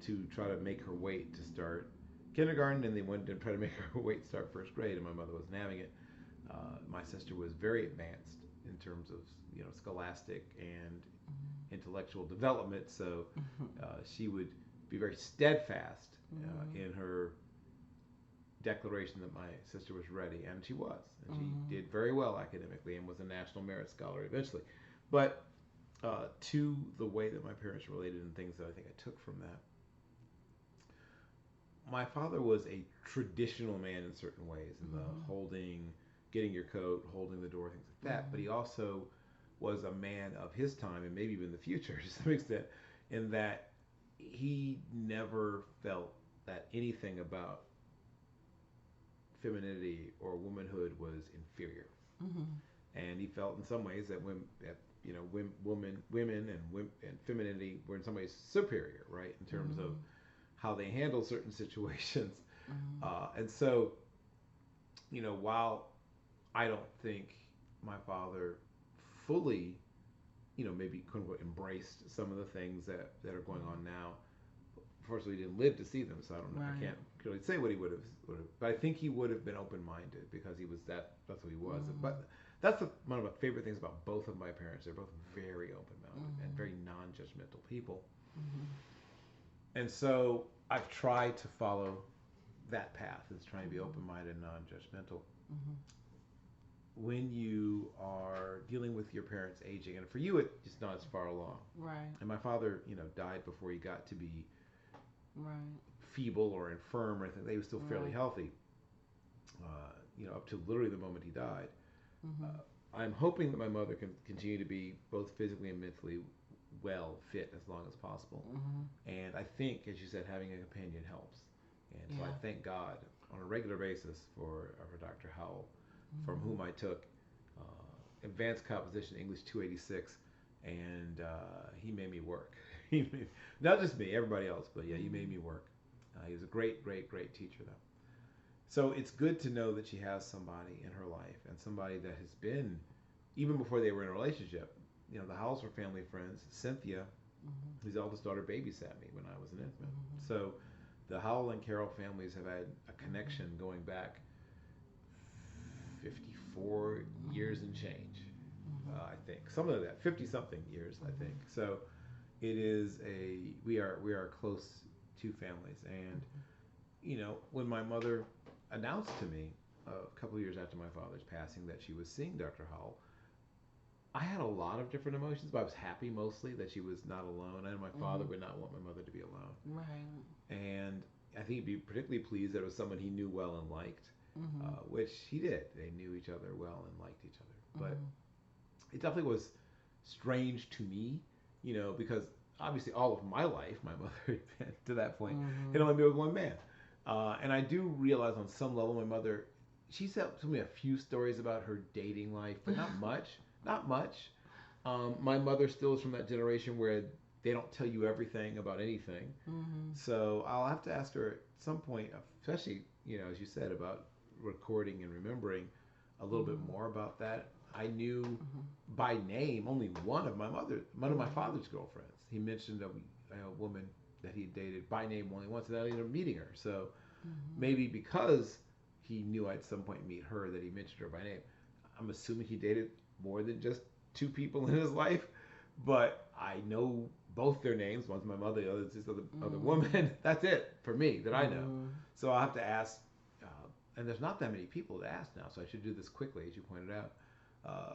to try to make her wait to start kindergarten, and they wanted to try to make her wait to start first grade, and my mother wasn't having it. My sister was very advanced in terms of scholastic and intellectual development, so Mhm. she would be very steadfast Mhm. in her declaration that my sister was ready, and she was, and she Mhm. did very well academically and was a national merit scholar eventually. But to the way that my parents related and things that I think I took from that, my father was a traditional man in certain ways, in the Mhm. holding getting your coat, holding the door, things like that. But he Mhm. also was a man of his time and maybe even the future to some extent, in that he never felt that anything about femininity or womanhood was inferior, Mhm. and he felt in some ways that women and femininity were in some ways superior, right, in terms of Mhm. how they handle certain situations. Mhm. And so, while I don't think my father fully, maybe quote unquote embraced some of the things that are going on now. Unfortunately, he didn't live to see them, so I don't know. I Right. can't really say what he would have. But I think he would have been open minded because he was that. That's who he was. Mhm. But that's one of my favorite things about both of my parents. They're both very open minded and Mhm. very non judgmental people. Mhm. And so I've tried to follow that path. Is trying to be Mhm. open minded and non judgmental. Mhm. When you are dealing with your parents aging, and for you, it's not as far along. Right. And my father, died before he got to be Right. feeble or infirm or anything. He was still fairly Right. healthy, up to literally the moment he died. Mhm. I'm hoping that my mother can continue to be both physically and mentally well fit as long as possible. Mhm. And I think, as you said, having a companion helps. And so I Yeah. thank God on a regular basis for Dr. Howell, from Mhm. whom I took advanced composition English 286, and he made me work. Not just me, everybody else, but yeah, he made Mhm. me work. He was a great, great, great teacher, though. So it's good to know that she has somebody in her life and somebody that has been, even before they were in a relationship. The Howells were family friends. Cynthia, Mhm. his eldest daughter, babysat me when I was an infant. Mhm. So the Howell and Carroll families have had a Mhm. connection going back 54 years and change. Mhm. I think something like that, 50 something years, I think. Mhm. So it is we are close two families, and when my mother announced to me a couple of years after my father's passing that she was seeing Dr. Howell, I had a lot of different emotions, but I was happy mostly that she was not alone. I know my father Mhm. would not want my mother to be alone, Right. and I think he'd be particularly pleased that it was someone he knew well and liked, Mhm. which he did. They knew each other well and liked each other, but Mhm. it definitely was strange to me, because obviously all of my life, my mother to that point had Mhm. only been with one man. And I do realize on some level, my mother, she's told me a few stories about her dating life, but not much. Not much. My mother still is from that generation where they don't tell you everything about anything. Mhm. So I'll have to ask her at some point, especially, as you said, about recording and remembering a little bit Mhm. more about that. I knew Mhm. by name only one of my Mhm. father's girlfriends. He mentioned a woman that he dated by name only once, and I ended up meeting her. So Mhm. maybe because he knew I'd at some point meet her, that he mentioned her by name. I'm assuming he dated more than just two people in his life, but I know both their names. One's my mother, the other's this other Mhm. woman. That's it for me that I know. Mhm. So I'll have to ask, uh, and there's not that many people to ask now, so I should do this quickly, as you pointed out.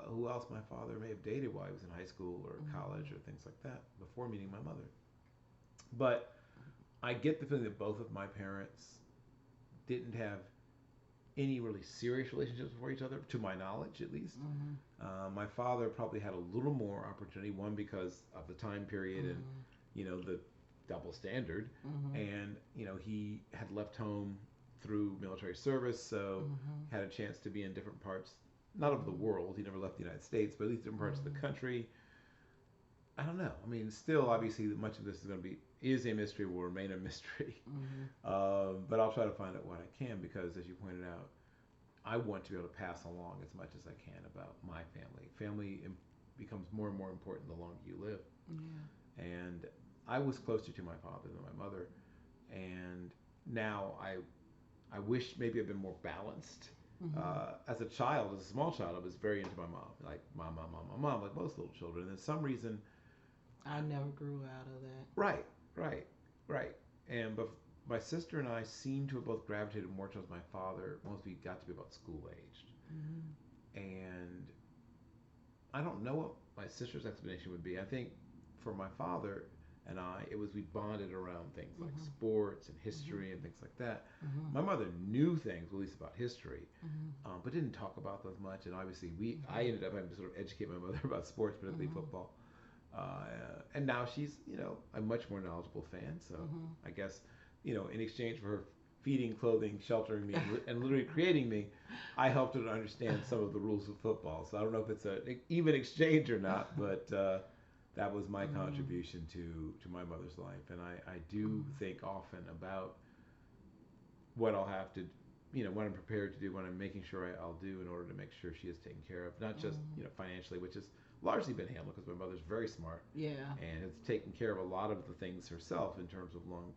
Who else my father may have dated while he was in high school or college Mhm. or things like that before meeting my mother. But I get the feeling that both of my parents didn't have any really serious relationships before each other, to my knowledge at least. Mhm. My father probably had a little more opportunity, one because of the time period and Mhm. the double standard, Mhm. and he had left home through military service, so Mhm. had a chance to be in different parts, not of the Mhm. world. He never left the United States, but at least different parts of the Mhm. country. I don't know. I mean, still, obviously, much of this is going to be is a mystery, will remain a mystery. Mhm. But I'll try to find out what I can because, as you pointed out, I want to be able to pass along as much as I can about my family. Becomes more and more important the longer you live. Yeah. And I was closer to my father than my mother. And now I wish maybe I'd been more balanced. Mhm. As a child, as a small child, I was very into my mom, like mom, like most little children. And some reason, I never grew out of that. right, right, right. But my sister and I seem to have both gravitated more towards my father once we got to be about school aged. Mhm. And I don't know what my sister's explanation would be. I think for my father, and I, it was we bonded around things like Mhm. sports and Mhm. history and things like that. Mhm. My mother knew things, at least about history, Mhm. but didn't talk about those much. And obviously, I Mhm. ended up having to sort of educate my mother about sports, particularly Mhm. football. And now she's, a much more knowledgeable fan. So Mhm. I guess, in exchange for her feeding, clothing, sheltering me, and literally creating me, I helped her to understand some of the rules of football. So I don't know if it's a even exchange or not, but that was my Mhm. contribution to my mother's life. And I do Mhm. think often about what I'll have to, what I'm prepared to do, what I'm making sure I'll do in order to make sure she is taken care of, not just Mhm. financially, which has largely been handled because my mother's very smart Yeah. and has taken care of a lot of the things herself in terms of long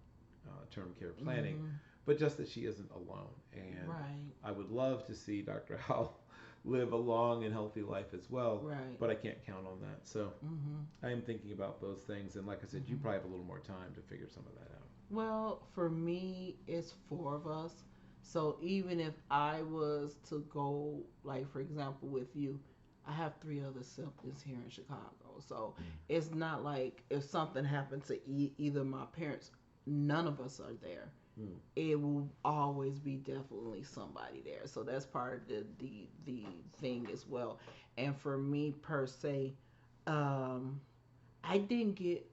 term care planning, Mhm. but just that she isn't alone. And Right. I would love to see Dr. Howell live a long and healthy life as well, Right. but I can't count on that. So Mhm. I am thinking about those things. And like I said, you Mhm. probably have a little more time to figure some of that out. Well, for me, it's four of us. So even if I was to go, like for example, with you, I have three other siblings here in Chicago. So Mm. it's not like if something happened to either my parents, none of us are there. Mm. It will always be definitely somebody there. So that's part of the thing as well. And for me per se, um, I didn't get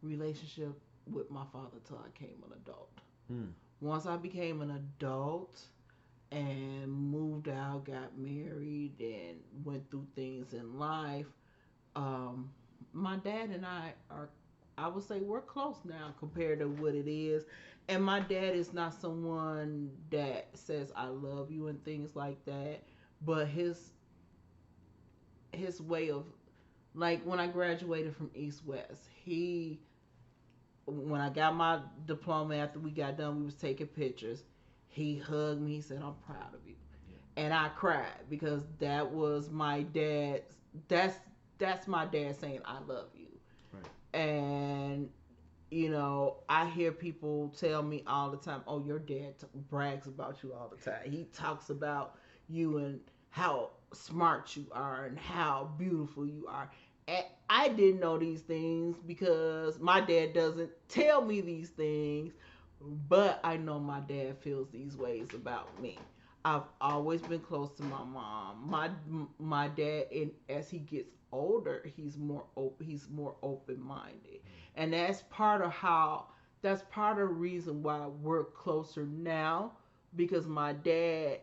relationship with my father till I became an adult. Mm. Once I became an adult and moved out, got married, and went through things in life, um, my dad and I are, I would say, we're close now compared to what it is. And my dad is not someone that says I love you and things like that, but his way of, like when I graduated from East West, he, when I got my diploma after we got done, we was taking pictures. He hugged me. He said, "I'm proud of you," Yeah. and I cried because that was my dad's. That's that's my dad saying, "I love you," Right. and I hear people tell me all the time, "Oh, your dad brags about you all the time. He talks about you and how smart you are and how beautiful you are." And I didn't know these things because my dad doesn't tell me these things, but I know my dad feels these ways about me. I've always been close to my mom. My dad, and as he gets older, he's more open minded, and that's part of the reason why we're closer now, because my dad,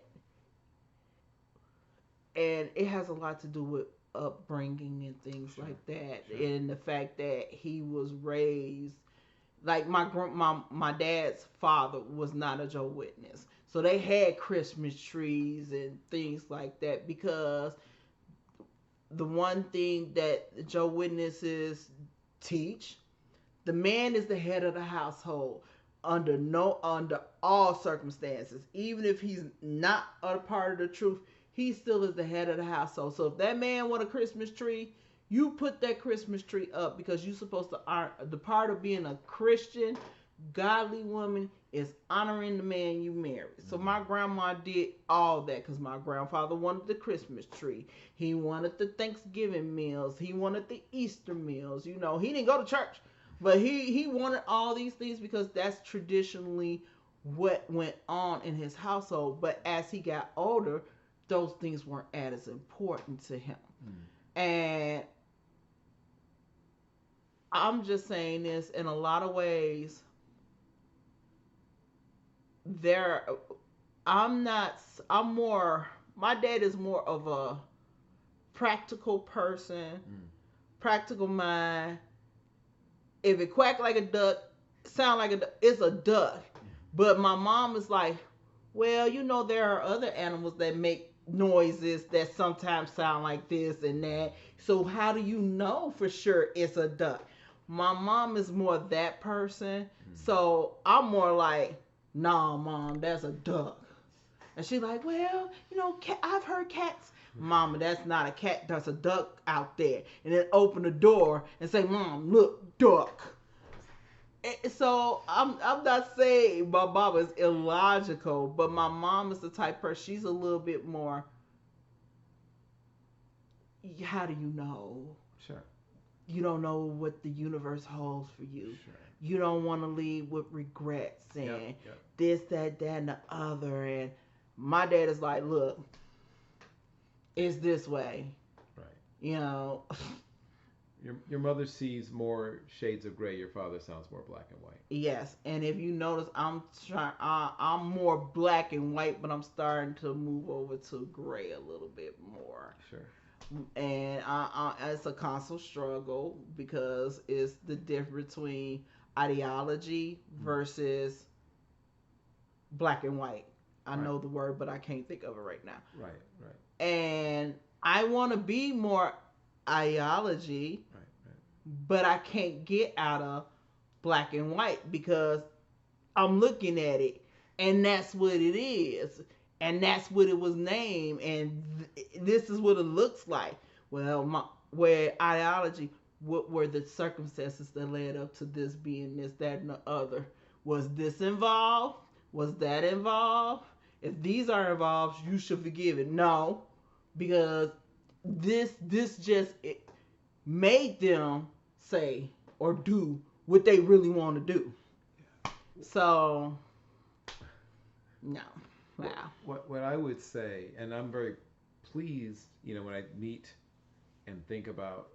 and it has a lot to do with upbringing and things Sure. like that, Sure. and the fact that he was raised like my dad's father was not a Joe Witness, so they had Christmas trees and things like that because the one thing that Joe Witnesses teach, the man is the head of the household under all circumstances. Even if he's not a part of the truth, he still is the head of the household. So if that man want a Christmas tree, you put that Christmas tree up because you're supposed to honor the part of being a Christian, godly woman is honoring the man you married. So Mm. my grandma did all that because my grandfather wanted the Christmas tree. He wanted the Thanksgiving meals. He wanted the Easter meals. He didn't go to church, but he wanted all these things because that's traditionally what went on in his household. But as he got older, those things weren't as important to him. Mm. And I'm just saying this in a lot of ways. There, I'm not. I'm more. My dad is more of a practical person, Mm. practical mind. If it quack like a duck, sound like a duck, it's a duck. But my mom is like, well, there are other animals that make noises that sometimes sound like this and that. So how do you know for sure it's a duck? My mom is more that person. Mm. So I'm more like, nah, mom, that's a duck. And she's like, well, I've heard cats. Mama, that's not a cat. That's a duck out there. And then open the door and say, Mom, look, duck. So I'm not saying my mom is illogical, but my mom is the type person. She's a little bit more. How do you know? Sure. you don't know what the universe holds for you. Sure. You don't want to leave with regrets Yep. and Yep. this, that, and the other. And my dad is like, look, it's this way. Right. You know, Your mother sees more shades of gray. Your father sounds more black and white. yes. And if you notice, I'm more black and white, but I'm starting to move over to gray a little bit more. Sure. And it's a constant struggle because it's the difference between ideology versus black and white. I Right. know the word, but I can't think of it right now. Right. Right. And I want to be more ideology, Right. Right. but I can't get out of black and white because I'm looking at it, and that's what it is, and that's what it was named, and this is what it looks like. Well, where ideology, what were the circumstances that led up to this being this, that, and the other? Was this involved? Was that involved? If these are involved, you should forgive it. No, because this just it made them say or do what they really want to do. So no. Wow. What I would say, and I'm very pleased, when I meet and think about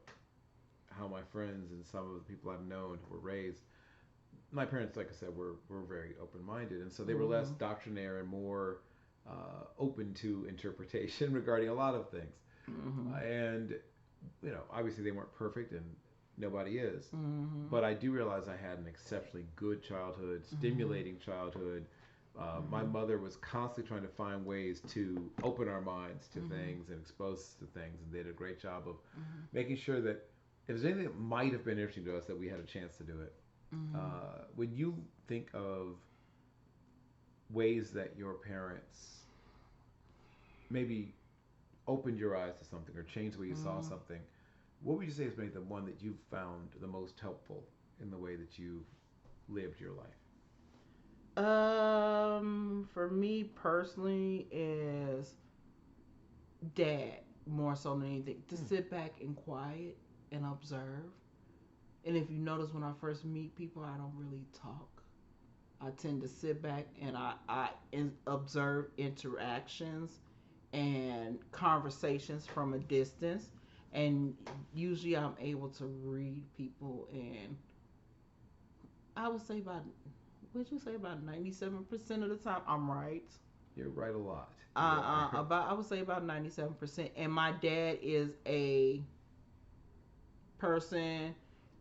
how my friends and some of the people I've known were raised. My parents, like I said, were very open minded, and so they were less doctrinaire and more open to interpretation regarding a lot of things. And obviously they weren't perfect, and nobody is. But I do realize I had an exceptionally good childhood, stimulating childhood. My mother was constantly trying to find ways to open our minds to things and expose us to things, and they did a great job of making sure that if there's anything that might have been interesting to us, that we had a chance to do it. When you think of ways that your parents maybe opened your eyes to something or changed the way you saw something, what would you say is maybe the one that you found the most helpful in the way that you lived your life? For me personally, is dad more so than anything to sit back and quiet and observe. And if you notice, when I first meet people, I don't really talk. I tend to sit back and I observe interactions and conversations from a distance. And usually I'm able to read people, and I would say about, would you say about 97% of the time I'm right. You're right a lot. You are. About, I would say about 97%. And my dad is a person.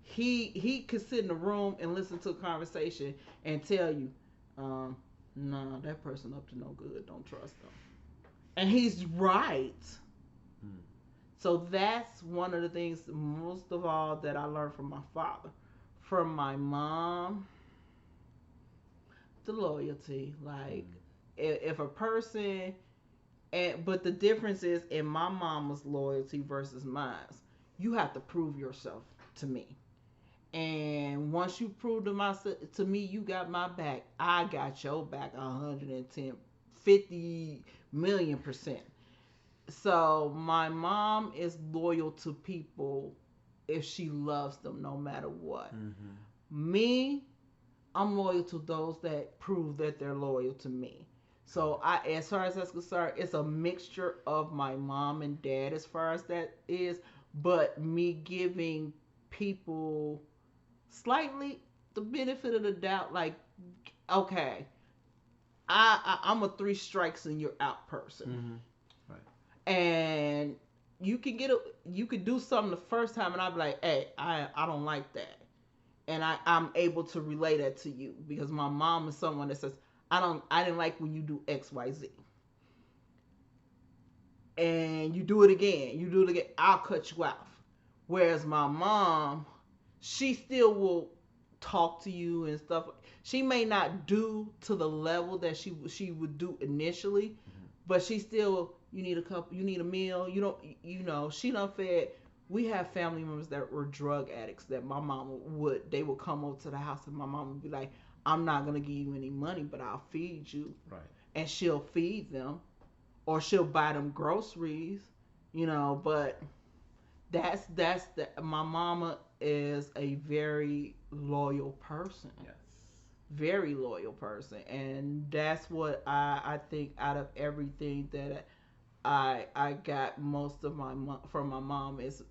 He could sit in a room and listen to a conversation and tell you, um, nah, that person up to no good. Don't trust them. And he's right. Hmm. So that's one of the things, most of all, that I learned from my father. From my mom, the loyalty. Like, Hmm. if a person, but the difference is in my mama's loyalty versus mine. You have to prove yourself to me. And once you prove to me you got my back, I got your back 110, 50 million%. So my mom is loyal to people if she loves them no matter what. Mm-hmm. Me, I'm loyal to those that prove that they're loyal to me. So as far as that's concerned, it's a mixture of my mom and dad as far as that is, but me giving people slightly the benefit of the doubt, like, okay, I'm a three strikes and you're out person. Mm-hmm. Right. And you could do something the first time, and I'll be like, hey, I don't like that, and I'm able to relay that to you because my mom is someone that says, I didn't like when you do XYZ, and you do it again, I'll cut you off. Whereas my mom, she still will talk to you and stuff. She may not do to the level that she would do initially, Mm-hmm. but she still, you need a meal. She done fed. We have family members that were drug addicts that my mama they would come over to the house, and my mom would be like, I'm not gonna give you any money, but I'll feed you. Right. And she'll feed them, or she'll buy them groceries, but That's my mama is a very loyal person, Yes. very loyal person, and that's what I think out of everything that I got most of from my mom is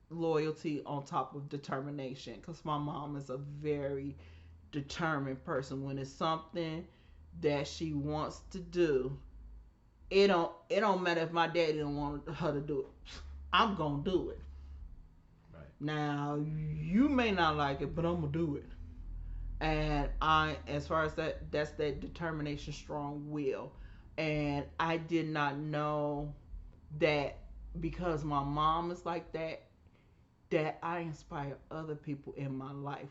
loyalty on top of determination, because my mom is a very determined person. When it's something that she wants to do, it don't matter if my daddy don't want her to do it. I'm gonna do it. Right. Now you may not like it, but I'm gonna do it. And as far as that's that determination, strong will. And I did not know that because my mom is like that, that I inspire other people in my life.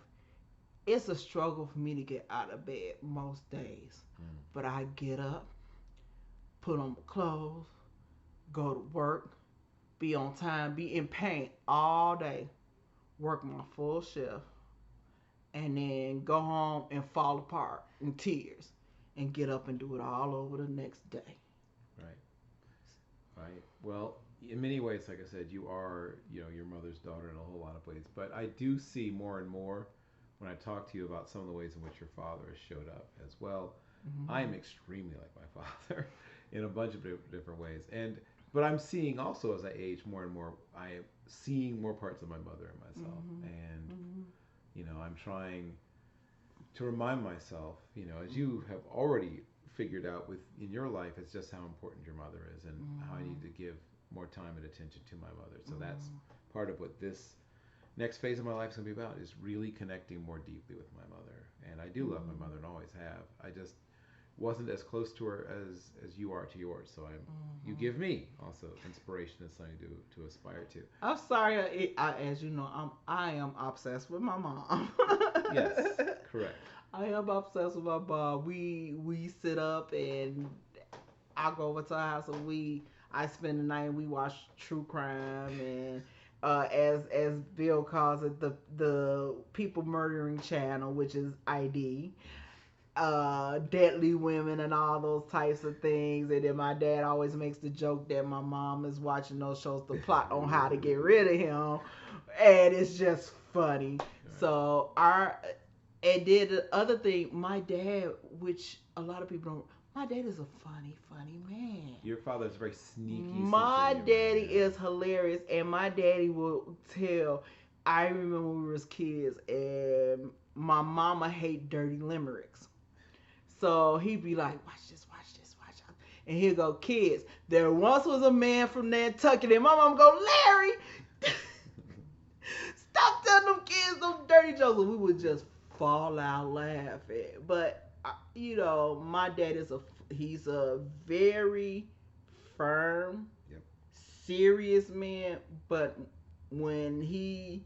It's a struggle for me to get out of bed most days, Mm. but I get up, put on my clothes, go to work, be on time, be in pain all day, work my full shift, and then go home and fall apart in tears and get up and do it all over the next day. Right. Right. Well, in many ways, like I said, you are, your mother's daughter in a whole lot of ways. But I do see more and more when I talk to you about some of the ways in which your father has showed up as well. I am Mm-hmm. extremely like my father in a bunch of different ways. But I'm seeing also as I age more and more, I am seeing more parts of my mother in myself. Mm-hmm. And, Mm-hmm. I'm trying to remind myself, as you have already figured out with in your life, it's just how important your mother is and how I need to give more time and attention to my mother. So that's Mm-hmm. part of what this next phase of my life is going to be about is really connecting more deeply with my mother. And I do love my Mm-hmm. mother and always have. I just wasn't as close to her as you are to yours. So you Mm-hmm. give me also inspiration and something to aspire to. I'm sorry. As you know, I am obsessed with my mom. Yes, correct. I am obsessed with my mom. We sit up and I go over to her house and I spend the night and we watch true crime and as Bill calls it, the people murdering channel, which is ID, deadly women and all those types of things. And then my dad always makes the joke that my mom is watching those shows to plot on how to get rid of him, and it's just funny. Right. So our and then the other thing, my dad, which a lot of people don't. My dad is a funny man. Your father's a very sneaky sense of My humor. daddy Yeah. is hilarious, and my daddy will tell. I remember when we was kids, and my mama hate dirty limericks. So he'd be like, "Watch this, watch this, watch out," and he'll go, "Kids, there once was a man from Nantucket," and my mom go, "Larry, stop telling them kids those dirty jokes." And we would just fall out laughing. But my dad is he's a very firm, Yep. serious man, but when he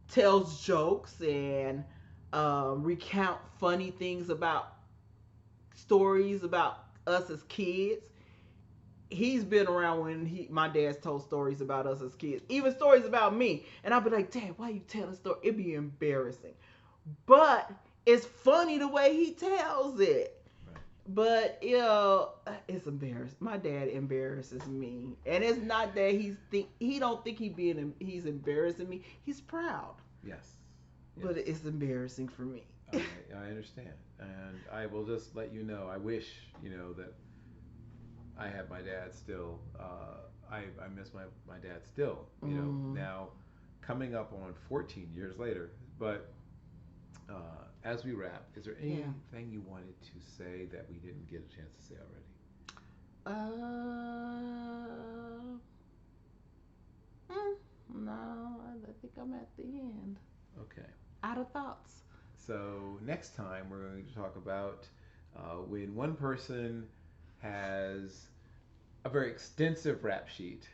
tells jokes and recount funny things about stories about us as kids, he's been around when my dad's told stories about us as kids, even stories about me, and I'll be like, "Dad, why you telling story?" It'd be embarrassing, but it's funny the way he tells it. Right. But it's embarrassing. My dad embarrasses me, and it's not that he don't think he's embarrassing me. He's proud, Yes. but Yes. it's embarrassing for me. I understand, and I will just let you know. I wish that I had my dad still. I miss my dad still. Mm. Now coming up on 14 years later. But as we wrap, is there Yeah. anything you wanted to say that we didn't get a chance to say already? Uh, mm, no, I think I'm at the end. Okay. Out of thoughts. So next time we're going to talk about when one person has a very extensive rap sheet,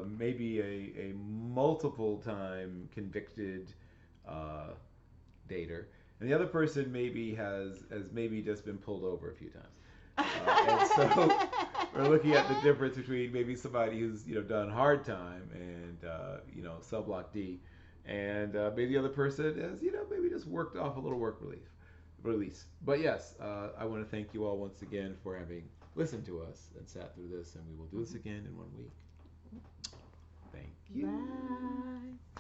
maybe a multiple time convicted uh, dater, and the other person maybe has maybe just been pulled over a few times. And so we're looking at the difference between maybe somebody who's done hard time and cell block D, and maybe the other person has maybe just worked off a little work release. But yes, I want to thank you all once again for having listened to us and sat through this, and we will do this again in 1 week. Thank you. Bye.